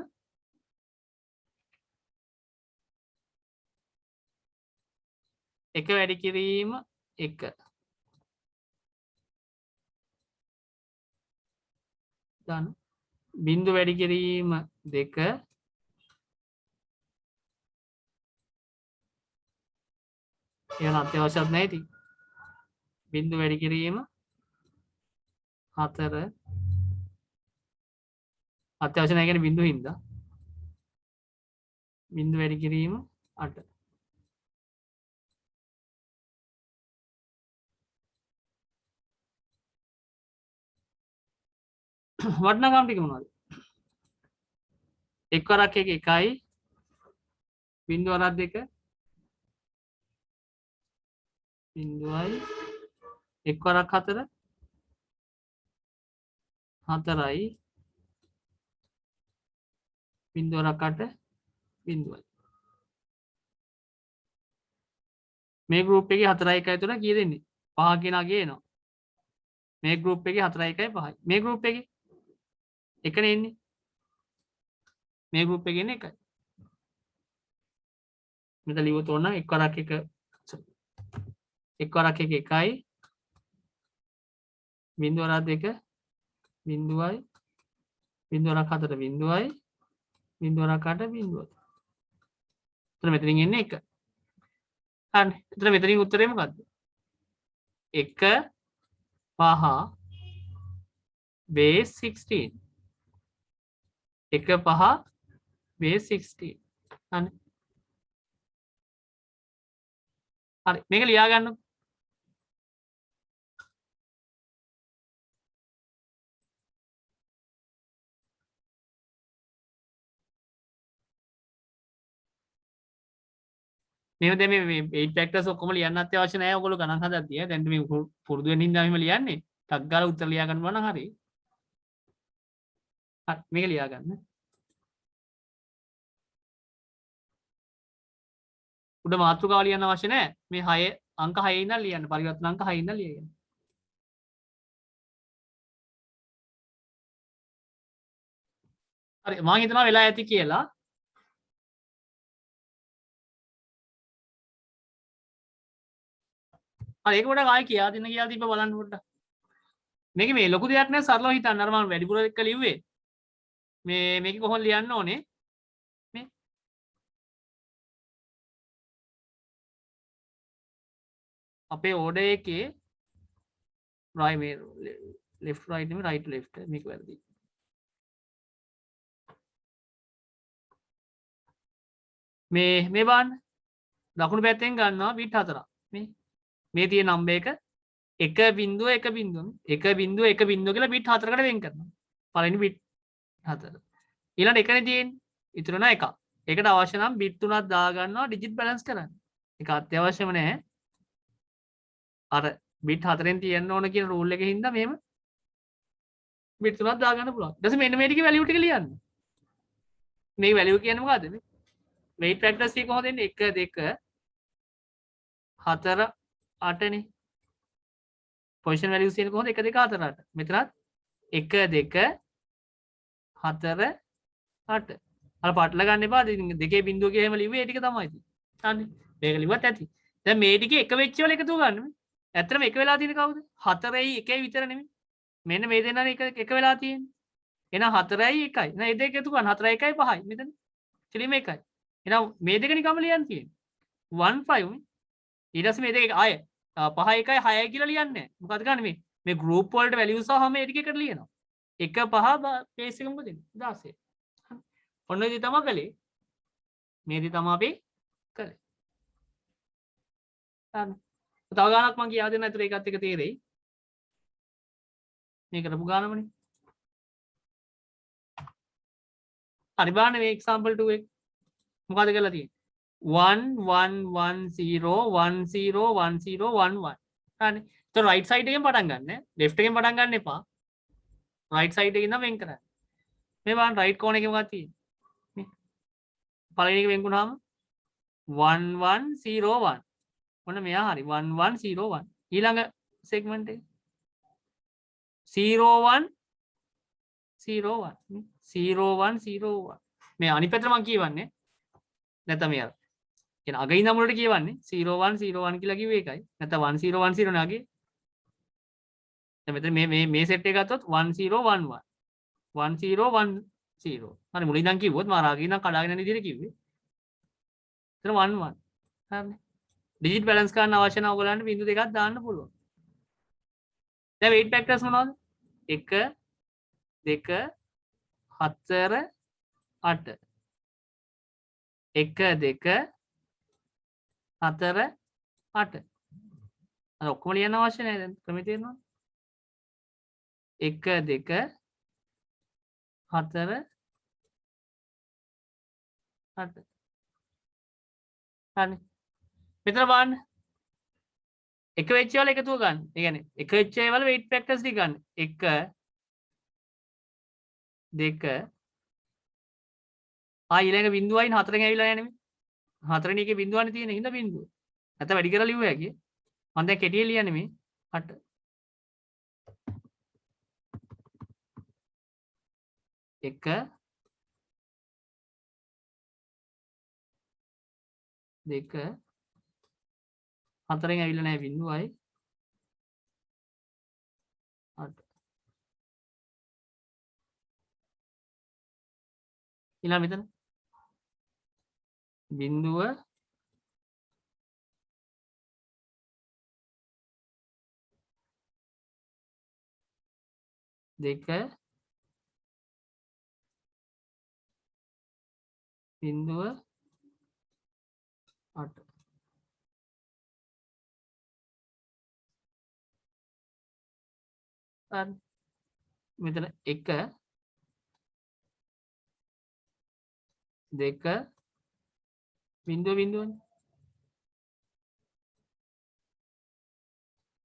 එක වැඩි කිරීම 1. දන්න. බිංදු වැඩි කිරීම 2. ඒවන අත්‍යවශ්‍යත් නැහැ ඉතින්. බිංදු වැඩි කිරීම 4. අත්‍යවශ්‍ය නැහැ කියන්නේ බිංදු හින්දා. බිංදු වැඩි කිරීම 8. වටිනාකම් ටික මොනවද? එක් වරක් 1 බිංදු වරක් 2 බිංදුවයි එක් වරක් 4 4යි බිංදු වරක් 8 බිංදුවයි. මේ ගෲප් එකේ 4යි 1යි තුන කීයද එන්නේ? 5 කියන අගේ එනවා. මේ ගෲප් එකේ 4යි 1යි 5යි. මේ ගෲප් එකේ එකනේ එන්නේ. මේ ගෲප් එකේ එන්නේ 1යි. මෙතන ලියුවොත් ඕන එක් වරක් 1 එක් වරක් 1 බිංදු වරක් 2 බිංදුවයි බිංදු වරක් 4 බිංදුවයි බිංදු වරක් 8 බිංදුවයි. එතන මෙතනින් එන්නේ 1. හරි. එතන මෙතනින් උත්තරේ මොකද්ද? 1 5 base 16. 1 5 base 16. හරි. හරි. මේක ලියා ගන්නකො. මේව දැන් මේ 8 factors ඔක්කොම ලියන්න අත්‍යවශ්‍ය නැහැ. ඔයගොල්ලෝ ගණන් හදද්දී දැන් මේ පුරුදු වෙන්න හින්දා මෙහෙම ලියන්නේ. ටක් ගාලා උත්තර ලියා ගන්න ඕන නම් හරි. හරි මේක ලියා ගන්න. උඩ මාතෘකාව ලියන්න අවශ්‍ය නැහැ. මේ 6 අංක 6 ඉඳන් ලියන්න. පරිවර්තන අංක 6 ඉඳන් ලියන්න. හරි මම හිතනවා වෙලා ඇති කියලා. හරි ඒක පොඩ්ඩක් ආයෙ කියා දෙන්න කියලා තිබ්බ බලන්න පොඩ්ඩක්. මේක මේ ලොකු දෙයක් නෑ සරලව හිතන්න. අර මම වැඩිපුර එක්ක ලිව්වේ. මේක කොහොමද ලියන්න ඕනේ? මේ අපේ ඕඩර් එකේ right මේ left right නෙමෙයි right left මේක වැරදි. මේ බලන්න. දකුණු පැත්තෙන් ගන්නවා බිට් 4ක්. මේ තියෙන නම්බර් එක 1.1 බිංදුව 1.1 කියලා බිට් 4කට වෙන් කරනවා. පළවෙනි බිට් 4. ඊළඟ එකනේ තියෙන්නේ. ඉතුරු වෙන එක. ඒකට අවශ්‍ය නම් බිට් 3ක් දාගන්නවා ඩිජිට් බැලන්ස් කරන්න. ඒක අත්‍යවශ්‍යම නැහැ. අර බිට් 4ෙන් තියන්න ඕන කියන රූල් එකේ හින්දා මෙහෙම බිට් 3ක් දාගන්න පුළුවන්. ඊට පස්සේ මෙන්න මේ ටිකේ වැලියු ටික ලියන්න. මේ වැලියු කියන්නේ මොකද්ද මේ? weight factors එක කොහොමද එන්නේ? 1 2 4 8නේ. position values තියෙන්නේ කොහොමද? 1 2 4 8. මෙතනත් 1 2 4 8. අර පාටල ගන්න එපා. දෙකේ බිංදුව කියලා එහෙම ලිව්වේ ඒ ටික තමයි ඉතින්. හරි. මේක ලිව්වත් ඇති. දැන් මේ ටිකේ එක වෙච්ච වල එකතු ගන්න මේ. ඇත්තටම එක වෙලා තියෙන්නේ කවුද? 4යි 1යි විතර නෙමෙයි. මෙන්න මේ දෙන්නානේ එක වෙලා තියෙන්නේ. එහෙනම් 4යි 1යි. එහෙනම් මේ දෙක එකතු කරන්න 4යි 1යි 5යි. මෙතන. කෙලිම 1යි. එහෙනම් මේ දෙක නිකම්ම ලියන්න තියෙන්නේ. 1 5 ඊට පස්සේ මේ දෙක ආය 5 1යි 6යි කියලා ලියන්නේ නැහැ. මොකද ගන්න මේ group වලට values සහ මේ ටික එකට ලියනවා. 1 5 base එක මොකද දෙන්නේ? 16. ඔන්න ඉතින් තමයි කළේ. මේදී තමයි අපි කළේ. හරි. තව ගානක් මම කියා දෙන්න. ඒතර ඒකත් එක තේරෙයි. මේ කරපු ගානමනේ. හරි බලන්න මේ example 2 එක මොකද කරලා තියෙන්නේ 1 1 1 0 1 0 1 0 1 1 හරි તો right side එකෙන් පටන් ගන්න left එකෙන් පටන් ගන්න එපා right side එකෙන් ඉඳන් වෙන් කරන්න මේ බලන්න right corner එකේ මොකක්ද තියෙන්නේ පළවෙනි එක වෙන්කුණාම 1 1 0 1 ඔන්න මෙයා හරි 1 1 0 1 ඊළඟ segment එක 0 1 0 1 0 1 0 1 මේ අනිත් පැත්තට මම කියවන්නේ නැත්නම් මෙයා කියන අග ඉඳන් මුලට කියවන්නේ 01 01 කියලා කිව්වේ ඒකයි. නැත්නම් 1010 නේ අගේ. දැන් මෙතන මේ සෙට් එක ගත්තොත් 1011 1010. හරි මුලින් ඉඳන් කිව්වොත් මම අග ඉඳන් කඩාගෙන යන විදිහට කිව්වේ. එතන 11. හරිනේ. ඩිජිට් බැලන්ස් කරන්න අවශ්‍ය නම් ඔයගලන්ට බිංදු දෙකක් දාන්න පුළුවන්. දැන් weight factors මොනවද? 1 2 4 8 1 2 4 8 අර ඔක්කොම ලියන්න අවශ්‍ය නැහැ දැන් ක්‍රමේ තේරෙනවද 1 2 4 8 හරි මෙතන බලන්න එක වෙච්ච ඒවාල එකතුව ගන්න. ඒ කියන්නේ එක වෙච්ච ඒවාල weight factors ටික ගන්න. 1 2 ඊළඟ බිඳුවයින් 4න් ඇවිල්ලා යන්නේ නෙමෙයි. 4 වෙනි එකේ බිඳුවනේ තියෙන හින්දා බිඳුව. නැත්නම් වැඩි කරලා ලියුව හැකියි. මම දැන් කෙටියෙන් ලියන්නේ මේ 8. 1 2 4න් ඇවිල්ලා නැහැ බිඳුවයි 8. ඊළඟ මෙතන බිඳුව 2 බිඳුව 8 හරි මෙතන 1 2 බිඳුව බිඳුවනේ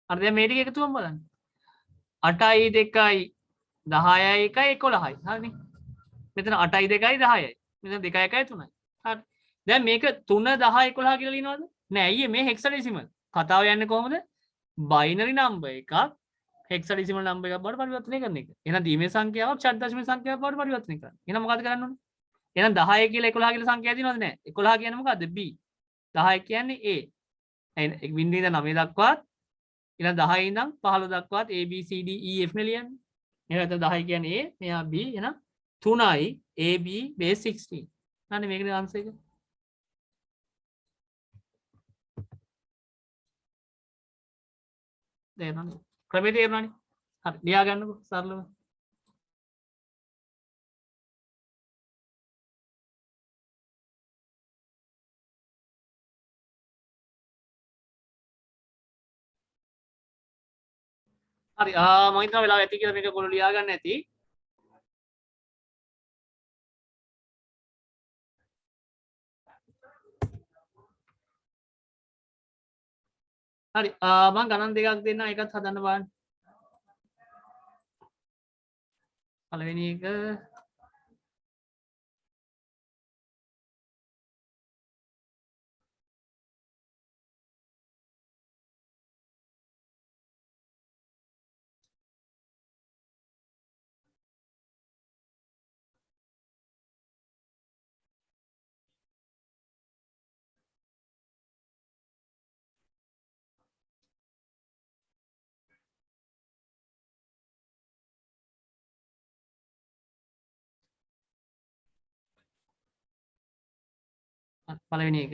හරි දැන් මේ ටික එකතුවම බලන්න 8යි 2යි 10යි 1යි 11යි හරිනේ මෙතන 8යි 2යි 10යි මෙතන 2යි 1යි 3යි හරි දැන් මේක 3 10 11 කියලා ලියනවද නෑ අයියේ මේ හෙක්සඩෙසිමල් කතාව යන්නේ කොහොමද බයිනරි නම්බර් එකක් හෙක්සඩෙසිමල් නම්බර් එකක් බවට පරිවර්තනය කරන එක එහෙනම් දීමේ සංඛ්‍යාවක් ෂඩ් දශමික සංඛ්‍යාවක් බවට පරිවර්තනය කරන්න එහෙනම් මොකද කරන්න ඕනේ එහෙනම් 10 කියලා 11 කියලා සංඛ්‍යා දිනවද නෑ 11 කියන්නේ මොකද්ද b 10 කියන්නේ a එහෙනම් බිංදුවේ ඉඳන් 9 දක්වාත් ඊළඟ 10 ඉඳන් 15 දක්වාත් a b c d e f නේ ලියන්නේ එහෙනම් 10 කියන්නේ a මෙයා b එහෙනම් 3යි ab base 16 හරි මේකේ ආන්සර් එක තේරුණානේ ක්‍රමේ තේරුණානේ හරි ලියා ගන්නකො සරලව හරි මම හිතනවා වෙලාව ඇති කියලා මේක ඔයගොල්ලෝ ලියා ගන්න ඇති හරි මම ගණන් දෙකක් දෙන්න එකත් හදන්න බලන්න පළවෙනි එක පළවෙනි එක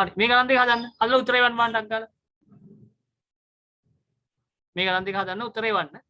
හරි මේ ගණන් දෙක හදන්න. හදලා උත්තරේ වන්න මාන්නක් ගාලා. මේ ගණන් දෙක හදන්න උත්තරේ වන්න.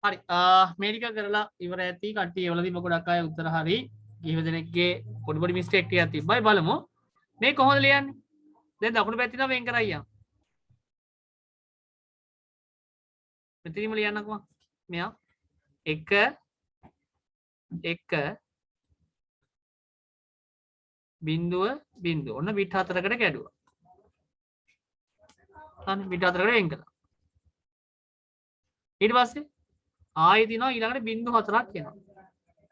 හරි මේ ටික කරලා ඉවර ඇති කට්ටිය ඒවල තිබ්බ ගොඩක් අය උත්තර හරි කිහිප දෙනෙක්ගේ පොඩි පොඩි මිස්ටේක් ටිකක් තිබ්බයි බලමු මේ කොහොමද ලියන්නේ දැන් දකුණු පැත්තේ නම් වෙන් කරා අයියා මෙතනම ලියන්නකෝ මෙයා 1 1 බිංදුව බිංදුව ඔන්න බිට් 4කට කැඩුවා හරි බිට් 4කට වෙන් කළා ඊට පස්සේ ආයෙ දිනවා ඊළඟට බිංදු 4ක් එනවා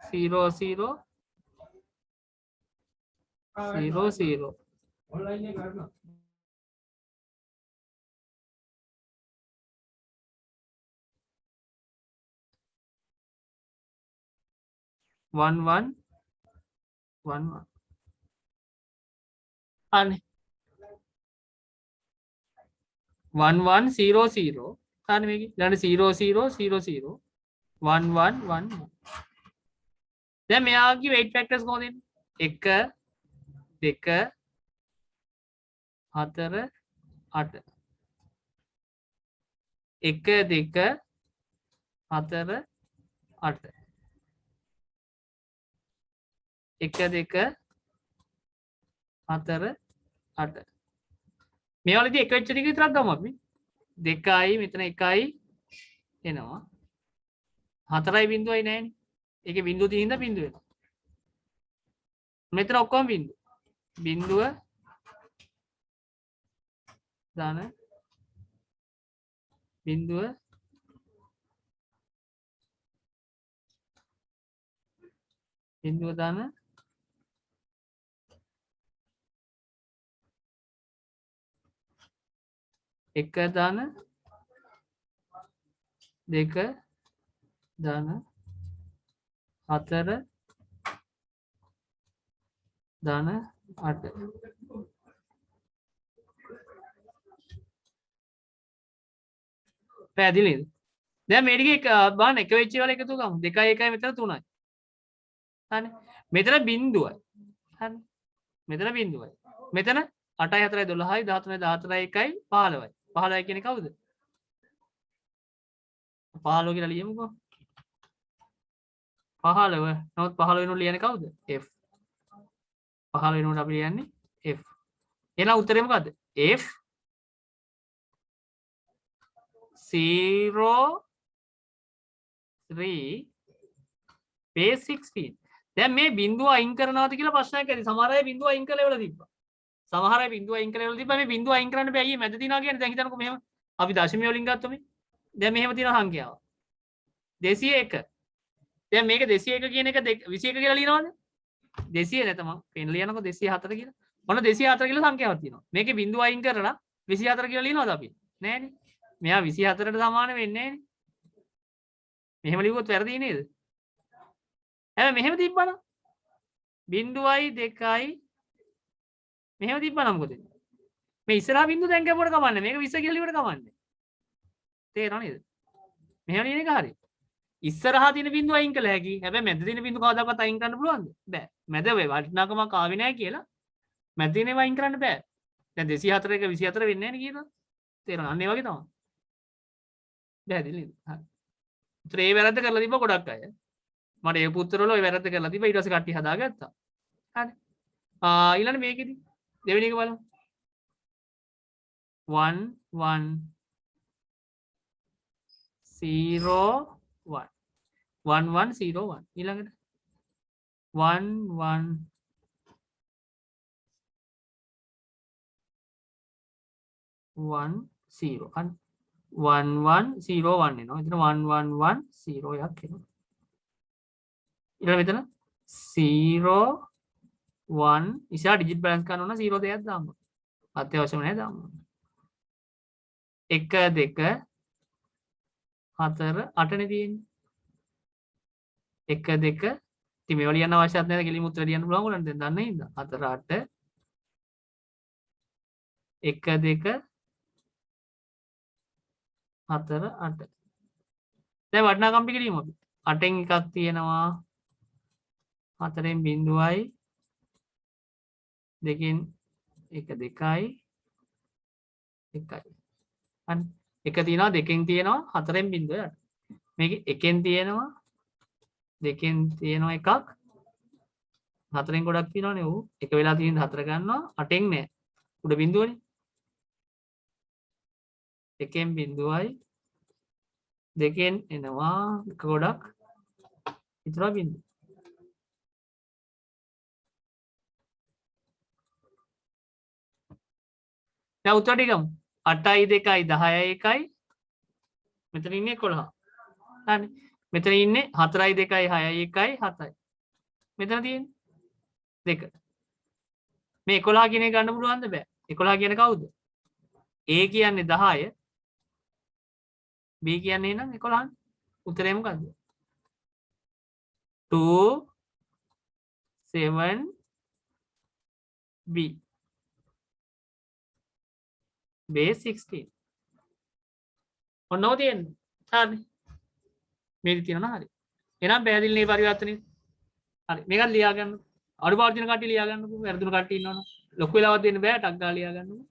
0 0 0 0 ඔන්ලයින් එක කරනවා 1 1 1 1 අනේ 1 1 0 0 හරි මේක ඊළඟට 0 0 0 0 1 1 1 දැන් මෙයාගේ weight factors කොහොමද එන්නේ 1 2 4 8 1 2 4 8 1 2 4 8 මේවලදී එක වෙච්ච ටික විතරක් ගමු අපි 2යි මෙතන 1යි එනවා 4යි බිංදුවයි නැහැනේ ඒකේ බිංදුව තියෙන හින්දා බිංදුව එනවා මෙතන ඔක්කොම බිංදුව බිංදුව දාන බිංදුව බිංදුව දාන 1 දාන 2 දාන 4 දාන 8 පැහැදිලිද දැන් මේ ටිකේ බලන්න එක වෙච්ච ඒවාල එකතු කරමු 2යි 1යි මෙතන 3යි හරි මෙතන බිංදුවයි හරි මෙතන බිංදුවයි මෙතන 8යි 4යි 12යි 13යි 14යි 1යි 15යි 15 කියන්නේ කවුද 15 කියලා ලියමුකෝ 15 නමුත් 15 වෙනුවට ලියන්නේ කවුද f 15 වෙනුවට අපි ලියන්නේ f එහෙනම් උත්තරේ මොකද්ද f 0 3 base 16 දැන් මේ බිංදුව අයින් කරනවාද කියලා ප්‍රශ්නයක් ඇති සමහර අය බිංදුව අයින් කරලා ඉවල තිබ්බා සමහර අය බිංදුව අයින් කරලා ඉවල තිබ්බා මේ බිංදුව අයින් කරන්න බෑ අයියේ මැද තියනවා කියන්නේ දැන් හිතන්නකෝ මෙහෙම අපි දශමිය වලින් ගත්තොත් මේ දැන් මෙහෙම තියෙන සංඛ්‍යාව 201 දැන් මේක 201 කියන එක 21 කියලා ලියනවද 200 නැත මම පෙන් ලියනකො 204 කියලා මොන 204 කියලා සංඛ්‍යාවක් තියෙනවා මේකේ බිංදුව අයින් කරලා 24 කියලා ලියනවද අපි නෑනේ මෙයා 24ට සමාන වෙන්නේ නෑනේ මෙහෙම ලිව්වොත් වැරදි නේද හැබැයි මෙහෙම තිබ්බනම් බිංදුවයි 2යි මෙහෙම තිබ්බනම් මොකද මේ ඉස්සරහා බිංදුව දැන් කැපුවට කමන්නේ මේක 20 කියලා ලියුවට කමන්නේ තේරෙනව නේද මෙහෙම ලියන එක හරියි ඉස්සරහා තියෙන බිංදුව අයින් කළ හැකි. හැබැයි මැද තියෙන බිංදුව කවදාකවත් අයින් කරන්න පුළුවන්ද? බෑ. මැද වේ වටිනාකමක් ආවේ නැහැ කියලා මැද තියෙන ඒවා අයින් කරන්න බෑ. දැන් 204 එක 24 වෙන්නේ නැහැ නේ කියනවා. තේරෙනවද? අන්න ඒ වගේ තමයි. පැහැදිලි නේද? හරි. උතර ඒ වැරද්ද කරලා තිබ්බ ගොඩක් අය. මට ඒ පුත්‍ර වල ওই වැරද්ද කරලා තිබ්බ ඊට පස්සේ කට්ටිය හදාගත්තා. හරි. ඊළඟ මේකෙදි දෙවෙනි එක බලමු. 1 1 0 1 1 1 0 1 ඊළඟට 1 1 1 0 අන්න 1 1 0 1 එනවා එතන 1 1 1 0 එකක් එනවා ඊළඟ මෙතන 0 1 ඉස්සර ඩිජිට් බැලන්ස් කරන්න ඕන 0 දෙකක් දාන්න අත්‍යවශ්‍යම නැහැ දාන්න 1 2 4 8 නේ තියෙන්නේ 1 2 ඉතින් මේවා ලියන්න අවශ්‍යත් නැහැ කෙලිම උත්තර ලියන්න පුළුවන් ඕනනම් දැන් දන්නේ හින්දා 4 8 1 2 4 8 දැන් වටිනාකම් ටික ලියමු අපි 8න් එකක් තියෙනවා 4න් බිංදුවයි 2න් 1 2යි 1යි අන්න 1 තියෙනවා 2න් තියෙනවා 4න් බිංදුවයි 8 මේක එකෙන් තියෙනවා දෙකෙන් තියෙනවා එකක් හතරෙන් ගොඩක් තියෙනවනේ ඌ එක වෙලා තියෙන හතර ගන්නවා අටෙන් නෑ උඩ බිඳුවනේ එකෙන් බිඳුවයි දෙකෙන් එනවා එක ගොඩක් ඉතුරුවා බිඳුව දැන් උත්තර ටික ගමු 8යි 2යි 10යි 1යි මෙතන ඉන්නේ 11 හරි මෙතන ඉන්නේ 4යි 2යි 6යි 1යි 7යි මෙතන තියෙන්නේ දෙක මේ 11 කියන එක ගන්න පුළුවන්ද බෑ 11 කියන්නේ කවුද A කියන්නේ 10 B කියන්නේ නම් 11 උත්තරේ මොකද්ද 2 7 B base 16 ඔන්නෝ තියෙන්නේ හරි මේක තියෙනවා හරි එහෙනම් පැහැදිලි නේ පරිවර්තනය හරි මේකත් ලියා ගන්න අඩුපාඩු තියෙන කට්ටිය ලියා ගන්නකෝ වැරදුණු කට්ටිය ඉන්නවනම් ලොකු වෙලාවක් දෙන්න බෑ ටක් ගාලා ලියා ගන්නකෝ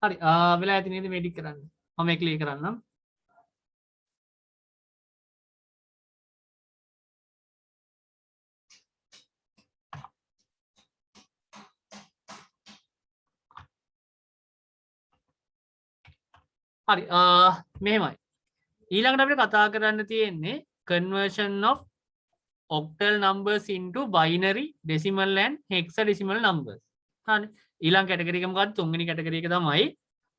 හරි වෙලා ඇති නේද මේ ටික කරන්න. මම මේක ක්ලියර් කරන්නම්. හරි මෙහෙමයි. ඊළඟට අපිට කතා කරන්න තියෙන්නේ conversion of octal numbers into binary decimal and hexadecimal numbers. හරි ඊළඟ කැටගරි එක මොකක්ද? තුන්වෙනි කැටගරි එක තමයි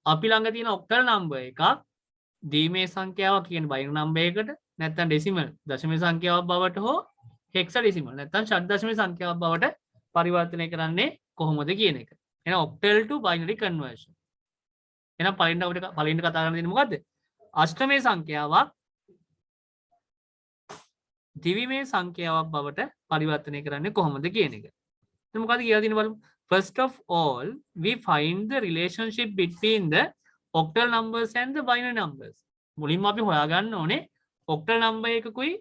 අපි ළඟ තියෙන octal number එකක් දීමේ සංඛ්‍යාවක් කියන්නේ binary number එකකට නැත්නම් decimal දශමික සංඛ්‍යාවක් බවට හෝ hexadecimal නැත්නම් ෂඩ් දශමික සංඛ්‍යාවක් බවට පරිවර්තනය කරන්නේ කොහොමද කියන එක. එහෙනම් octal to binary conversion. එහෙනම් පළවෙනි කතා කරන්න තියෙන්නේ මොකද්ද? අෂ්ටමේ සංඛ්‍යාවක් දිවිමේ සංඛ්‍යාවක් බවට පරිවර්තනය කරන්නේ කොහොමද කියන එක. එතන මොකද්ද කියලා තියෙන්නේ බලමු. First of all, we find the relationship between the octal numbers and the binary numbers. මුලින්ම අපි හොයාගන්න ඕනේ octal number එකකුයි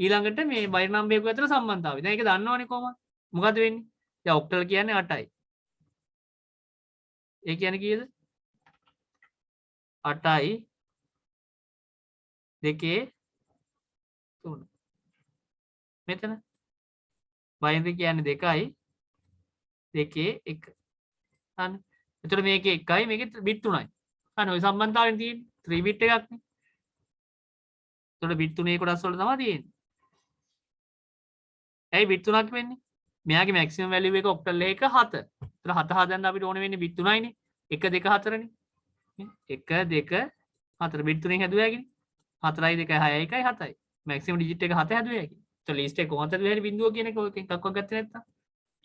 ඊළඟට මේ binary number එකකුයි අතර සම්බන්ධතාවය. දැන් ඒක දන්නවනේ කොහොමද? මොකද වෙන්නේ? දැන් octal කියන්නේ 8යි. ඒ කියන්නේ කීයද? 8යි 2 3 මෙතන binary කියන්නේ 2යි 2 1 හරි එතකොට මේකේ 1යි මේකේ bit 3යි හරි ඔය සම්බන්ධතාවයෙන් තියෙන්නේ 3 bit එකක් නේ එතකොට bit 3 කොටස් වල තමයි තියෙන්නේ ඇයි bit 3ක් වෙන්නේ මෙයාගේ maximum value එක octal එක 7 එතකොට 7 හදන්න අපිට ඕනේ වෙන්නේ bit 3යිනේ 1 2 4 නේ 1 2 4 bit 3 හැදුවා හැකිනේ 4යි 2යි 6යි 1යි 7යි maximum digit එක 7 හැදුවා හැකිනේ එතකොට least එක කොහොමද හැදෙන්නේ බිඳුව කියන එක ඔය එකක්වත් ගත්තේ නැත්තම්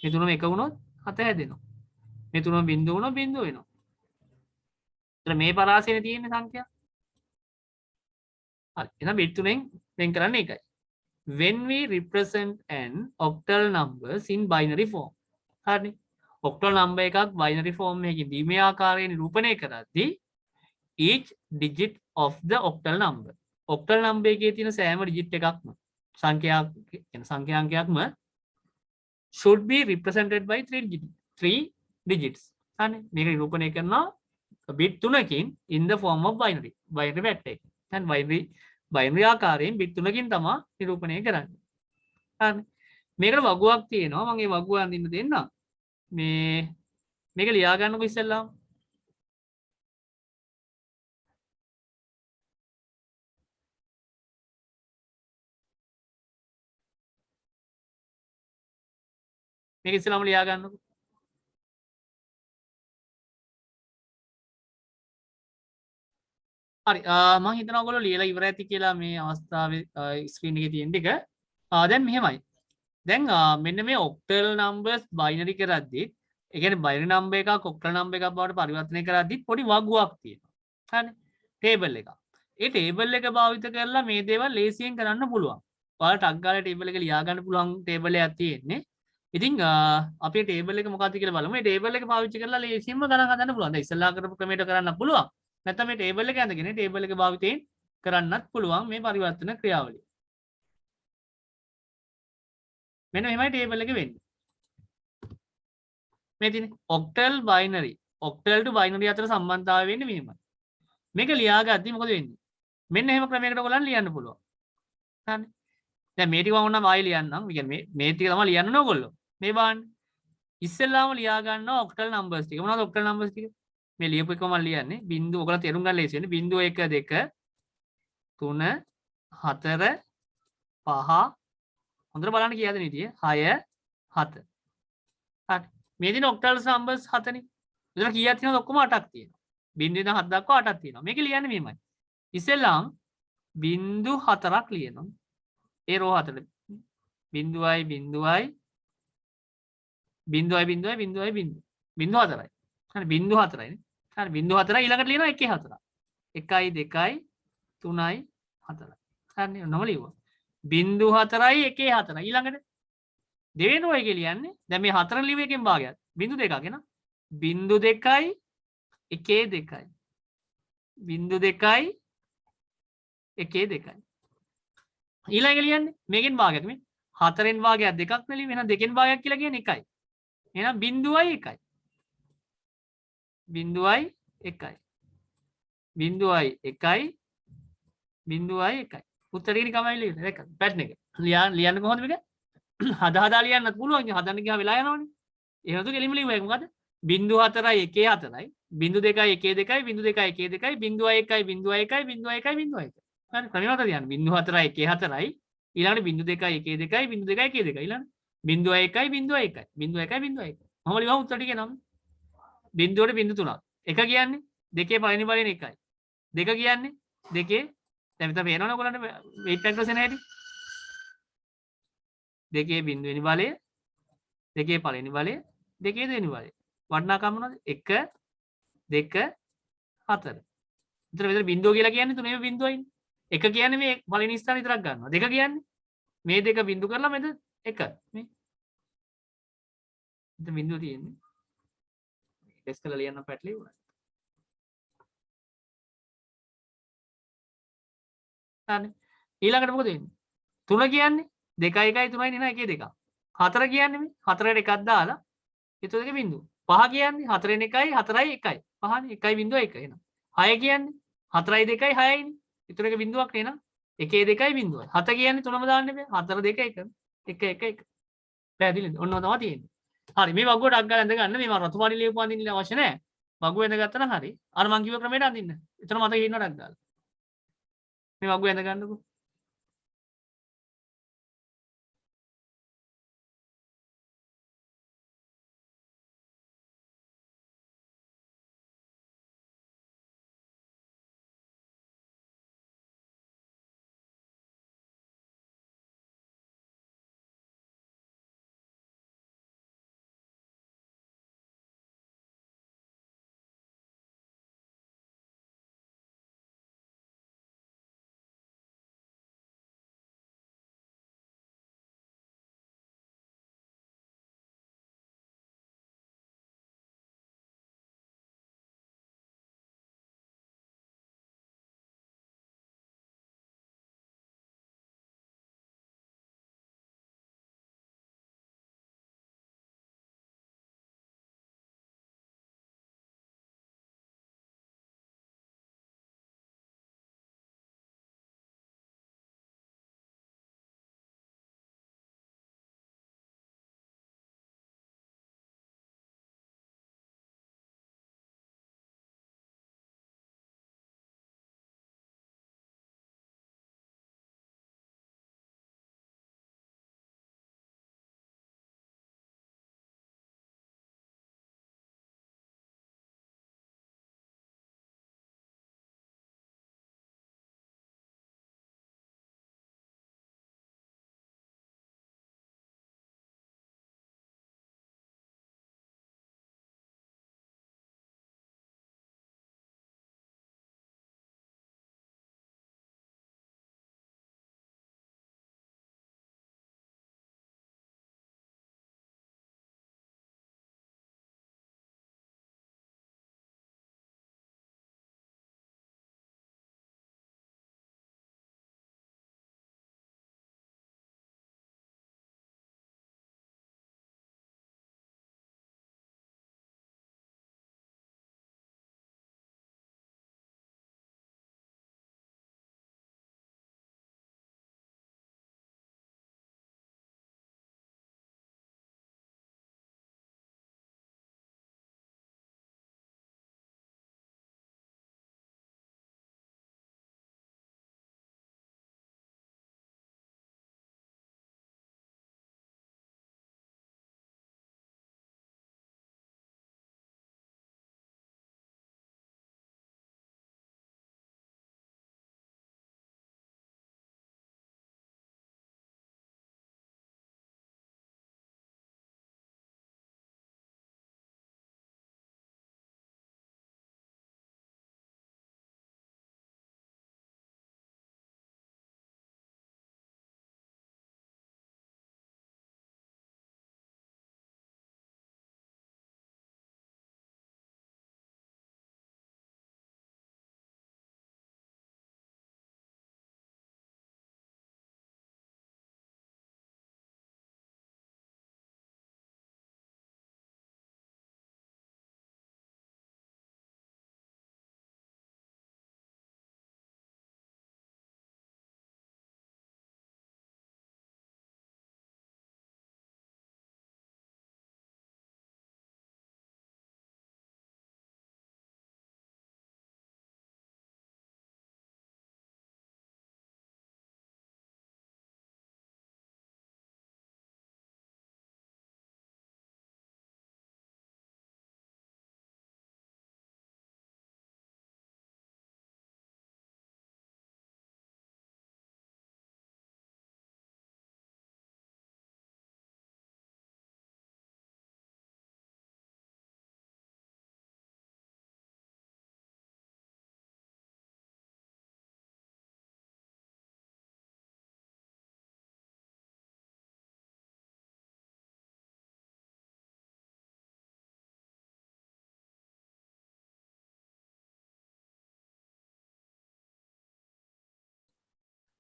මේ තුනම එක වුණොත් 7 හැදෙනවා මේ තුනම බිඳුව වුණොත් බිඳුව වෙනවා එතන මේ පරාසයනේ තියෙන්නේ සංඛ්‍යා හරි එහෙනම් bit 3ෙන් වෙන් කරන්නේ ඒකයි when we represent an octal numbers in binary form හරිනේ octal number එකක් binary form එකකින් දීමේ ආකාරයෙන් නිරූපණය කරද්දී each digit of the octal number octal number එකේ තියෙන සෑම digit එකක්ම සංඛ්‍යාංකයක්ම should be represented by 3 digits හරි මේක නිරූපණය කරනවා bit 3කින් in the form of binary fact එක දැන් binary ආකාරයෙන් bit 3කින් තමයි නිරූපණය කරන්නේ හරි මේකට වගුවක් තියෙනවා මම ඒ වගුව අඳින්න දෙන්නම් මේක ලියා ගන්නකො ඉස්සෙල්ලාම මේක ඉස්සෙල්ලාම ලියා ගන්නකො හරි මම හිතනවා ඔයගොල්ලෝ ලියලා ඉවර ඇති කියලා මේ අවස්ථාවේ ස්ක්‍රීන් එකේ තියෙන ටික දැන් මෙහෙමයි දැන් මෙන්න මේ octal numbers binary කරද්දී ඒ කියන්නේ binary number එකක් octal number එකක් බවට පරිවර්තනය කරද්දී පොඩි වගුවක් තියෙනවා හරි table එකක් ඒ table එක භාවිත කරලා මේ දේවල් ලේසියෙන් කරන්න පුළුවන් ඔයාලට ටක් ගාලා table එක ලියා ගන්න පුළුවන් table එකක් තියෙන්නේ ඉතින් අපේ table එක මොකක්ද කියලා බලමු මේ table එක පාවිච්චි කරලා ලේසියෙන්ම ගණන් හදන්න පුළුවන් දැන් ඉස්සෙල්ලා කරපු ක්‍රමයට කරන්න පුළුවන් නැත්නම් මේ table එක ඇඳගෙන table එක භාවිතයෙන් කරන්නත් පුළුවන් මේ පරිවර්තන ක්‍රියාවලිය මෙන්න මෙහෙමයි table එක වෙන්නේ මේ තියෙන්නේ octal to binary අතර සම්බන්ධතාවය වෙන්නේ මෙහෙමයි මේක ලියාගද්දි මොකද වෙන්නේ මෙන්න එහෙම ක්‍රමයකට ඔයගොල්ලන් ලියන්න පුළුවන් හරි දැන් මේ ටික මම ඕනනම් ආයෙ ලියන්නම් කියන්නේ මේ ටික තමයි ලියන්න ඕනේ ඔයගොල්ලෝ මේ බලන්න ඉස්සෙල්ලාම ලියා ගන්නවා octal numbers ටික මොනවද octal numbers ටික මේ ලියපු එකම මම ලියන්නේ බිංදුව ඔයගොල්ලෝ තේරුම් ගන්න ලේසි වෙන්නේ බිංදුව 1 2 3 4 5 හොඳට බලන්න කීයද නිතියේ 6 7 හරි මේ දින octal numbers 7නේ එතන කීයක් තියෙනවද ඔක්කොම 8ක් තියෙනවා බිංදුව ඉඳන් 7 දක්වා 8ක් තියෙනවා මේක ලියන්නේ මෙහෙමයි ඉස්සෙල්ලාම බිංදු 4ක් ලියනවා ඒ රෝ 4 බිංදුවයි බිංදුවයි බිංදුවයි බිංදුවයි බිංදුවයි බිංදුව 4යි හරි බිංදුව 4යිනේ හරි බිංදුව 4යි ඊළඟට ලියනවා 1 4 1යි 2යි 3යි 4යි හරිනේ ඔන්නම ලියුවා බිංදුව 4යි 1 4යි ඊළඟට දෙවෙනි ඔය එකේ ලියන්නේ දැන් මේ 4 ලියුව එකෙන් භාගයක් බිංදු දෙකක් එන බිංදු 2යි 1 2යි බිංදු 2යි 1 2යි ඊළඟ ලියන්නේ මේකෙන් භාගයක් මේ 4ෙන් භාගයක් දෙකක් නෙලිය වෙන 2කින් භාගයක් කියලා කියන්නේ 1යි එහෙනම් බිංදුවයි 1යි බිංදුවයි 1යි. 0.1යි 0.1යි. උත්තරේ නිකම්මයි ලියන්නේ. දැක්කද? පැටර්න් එක. ලියන්න කොහොමද මේක? හදා ලියන්නත් පුළුවන්. හදන්න ගියා වෙලා යනවනේ. එහෙම නැතු කෙලින්ම ලියුවා. ඒක මොකද? 0.4යි 1.4යි 0.2යි 1.2යි 0.2යි 1.2යි 0.1යි 0.1යි 0.1යි 0.1යි. හරි. ක්‍රමයට ලියන්න. 0.4යි 1.4යි ඊළඟට 0.2යි 1.2යි 0.2යි 1.2යි ඊළඟ 0.1යි 0.1යි 0.1යි 0.1යි. මම ලියවම උත්තර ටික එනවා. බිංදුවට බිංදු 3ක්. එක කියන්නේ දෙකේ පළවෙනි බලයෙන් 1යි. දෙක කියන්නේ දෙකේ දැන් මෙතන පේනවනේ ඔයගොල්ලන්ට weight factors එන හැටි. දෙකේ බිංදුවෙනි බලය, දෙකේ පළවෙනි බලය, දෙකේ දෙවෙනි බලය. වටිනාකම මොනවද? 1 2 4. විතර විතර බිංදුව කියලා කියන්නේ තුනේම බිංදුවයිනේ. එක කියන්නේ මේ පළවෙනි ස්ථාන විතරක් ගන්නවා. දෙක කියන්නේ මේ දෙක බිංදු කරලා මෙතන 1 මේ. මෙතන බිංදුව තියෙන්නේ. ටෙස්ට් කරලා ලියන්න පැටලි වුණා. හරි. ඊළඟට මොකද වෙන්නේ? 3 කියන්නේ 2 1යි 3යි නේ 1 2. 4 කියන්නේ මේ 4ට එකක් දාලා ඊට දෙක බිංදුව. 5 කියන්නේ 4න් 1යි 4යි 1යි. 5නේ 1.1 එනවා. 6 කියන්නේ 4යි 2යි 6යිනේ. ඊට එක බිංදුවක් නේ නේද? 1 2යි බිංදුවයි. 7 කියන්නේ 3ම දාන්න බෑ. 4 2 1. 1 1 1. පැහැදිලිද? ඔන්න තමයි තියෙන්නේ. හරි මේ වගුවට අක් ගාලා ඇඳ ගන්න. මේ මම රතු පාටි ලියපු අඳින්න අවශ්‍ය නැහැ. වගුව ඇඳගත්තා නම් හරි. අර මං කිව්ව ක්‍රමයට අඳින්න. එතන මතකේ ඉන්නවට අක් ගාලා. මේ වගුව ඇඳ ගන්නකො.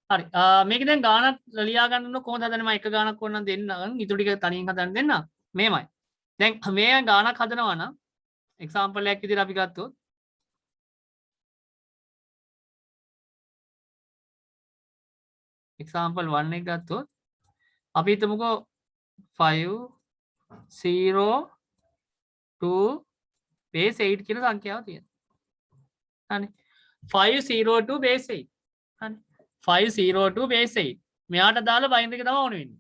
හරි මේක දැන් ගානක් ලියා ගන්න කොහොමද හදන්නේ මම එක ගානක් ඕනනම් දෙන්න ඊටු ටික තනියෙන් හදන්න දෙන්න මේමයි දැන් මේ ගානක් හදනවා නම් එක්සැම්පල් එකක් විදිහට අපි ගත්තොත් එක්සැම්පල් 1 එක ගත්තොත් අපි හිතමුකෝ 5 0 2 base 8 කියන සංඛ්‍යාව තියෙනවා හරි 502 base 8 හරි 502 base 8 මෙයාට දාලා බයින්ඩ් එක තමයි ඕනේ වෙන්නේ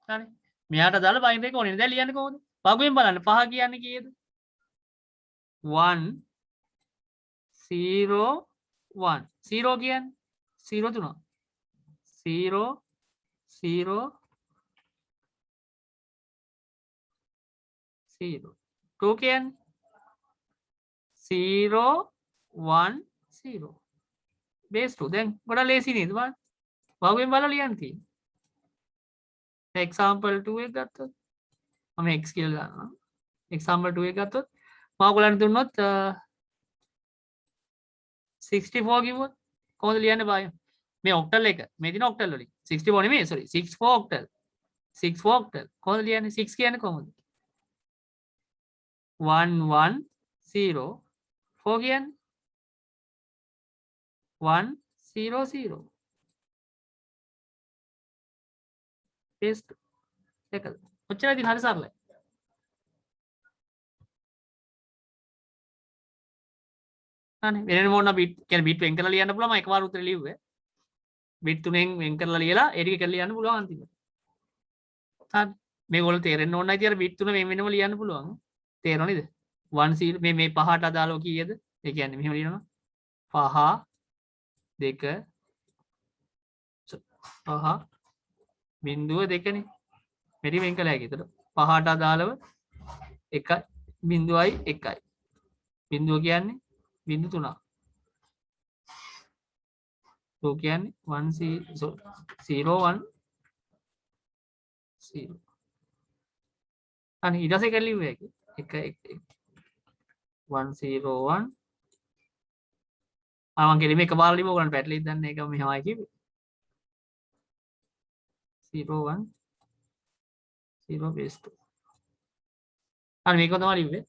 හරි මෙයාට දාලා බයින්ඩ් එක ඕනේ දැන් ලියන්නේ කොහොමද පගුවෙන් බලන්න 5 කියන්නේ කීයද 1 0 1 0 කියන්නේ 0 තුනක් 0 0 0 2 කියන්නේ 0 1 0 base 2 දැන් ගොඩක් ලේසි නේද බලන්න වගුවෙන් බලලා ලියන්න තියෙන්නේ example 2 එක ගත්තොත් මම x කියලා ගන්නවා example 2 එක ගත්තොත් මම ඔයගලන්ට දුන්නොත් 64 කිව්වොත් කොහොමද ලියන්නේ බලන්න මේ ඔක්ටල් එක මේ දින ඔක්ටල් වලින් 64 නෙමෙයි sorry 64 ඔක්ටල් 64 ඔක්ටල් කොහොමද ලියන්නේ 6 කියන්නේ කොහොමද 1 1 0 4 කියන්නේ 1 0 0 paste එකද ඔච්චරයි ඉතින් හරි සරලයි හරි වෙන මොන බිට් කියන්නේ බිට් වෙන් කරලා ලියන්න පුළුවන් මම එකපාර උත්තර ලිව්වේ බිට් තුනෙන් වෙන් කරලා ලියලා ඒ ටික කරලා ලියන්න පුළුවන් අන්තිමට හරි මේගොල්ලෝ තේරෙන්න ඕන නැති අර බිට් තුන වෙන වෙනම ලියන්න පුළුවන් තේරෙනව නේද 1 0 මේ පහට අදාළව කීයද ඒ කියන්නේ මෙහෙම ලියනවා 5 2 5 බිංදුව 2 නේ මෙරි වෙන් කළ හැකි. ඒතර පහට අදාළව 1 බිංදුවයි 1යි. බිංදුව කියන්නේ බිංදු 3ක්. 2 කියන්නේ 1 0 1 0. අනේ ඊට පස්සේ කලිව් හැකි. 1 1 0 1 මම කෙලිම එකපාර ලියුවා ඔයගලන්ට පැටලිද දන්නේ ඒක මෙහෙමයි කිව්වේ 0 1 0 base 2 හරි මේක තමයි ලිව්වේ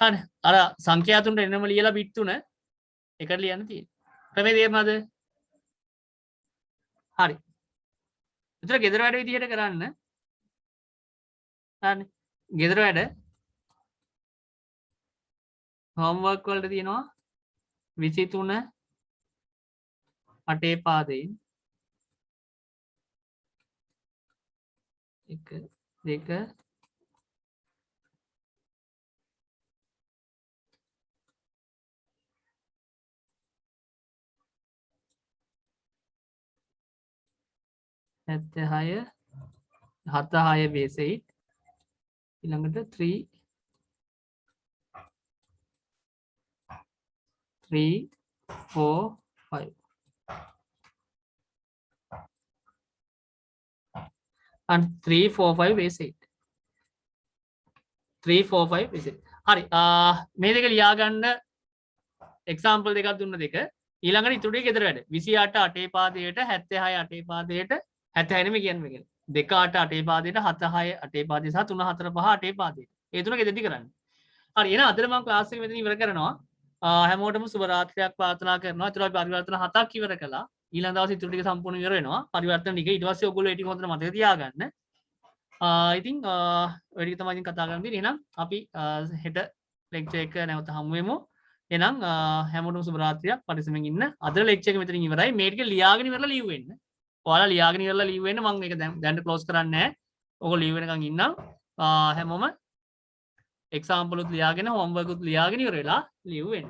හරි අර සංඛ්‍යා තුනට එනම ලියලා බිට් තුන එකට ලියන්න තියෙන්නේ ක්‍රමේ තේරුණාද හරි විතර ගෙදර වැඩ විදිහට කරන්න හරි ගෙදර වැඩ homework වලට තියෙනවා 23 අටේ පාදයෙන් 1 2 76 76 base 8 ඊළඟට 3 4 5 and 3 4 5 base 8 3 4 5 base 8 හරි මේ දෙක ලියා ගන්න එක්සැම්පල් දෙකක් දුන්න දෙක ඊළඟට ඉතුරු ටික ගෙදර වැඩ 28 අටේ පාදයට 76 අටේ පාදයට 76 නෙමෙයි කියන්නේ මේක 2 8 අටේ පාදයට 7 6 අටේ පාදයට සහ 3 4 5 අටේ පාදයට ඒ තුන ගෙදරදී කරන්න හරි එහෙනම් අද මම ක්ලාස් එක මෙතන ඉවර කරනවා හැමෝටම සුබ රාත්‍රියක් ප්‍රාර්ථනා කරනවා. ඒතර අපි පරිවර්තන 7ක් ඉවර කළා. ඊළඟ දවසේ ඉතුරු ටික සම්පූර්ණ ඉවර වෙනවා. පරිවර්තන ටික ඊට පස්සේ ඔයගොල්ලෝ ඒ ටික හොඳට මතක තියාගන්න. ඉතින් ඔය ටික තමයි ඉතින් කතා කරන්න තියෙන්නේ. එහෙනම් අපි හෙට ලෙක්චර් එක නැවත හමු වෙමු. එහෙනම් හැමෝටම සුබ රාත්‍රියක් පරිස්සමෙන් ඉන්න. අද ලෙක්චර් එක මෙතනින් ඉවරයි. මේ ටික ලියාගෙන ඉවරලා ලිව් වෙන්න. ඔයාලා ලියාගෙන ඉවරලා ලිව් වෙන්න. මම මේක දැන් ක්ලෝස් කරන්නේ නැහැ. ඔයගොල්ලෝ ලිව් වෙනකන් ඉන්නම්. හැමෝම එක්සැම්පල් උත් ලියාගෙන හෝම්වර්ක් උත් ලියාගෙන ඉවර වෙලා ලිව් වෙන්න.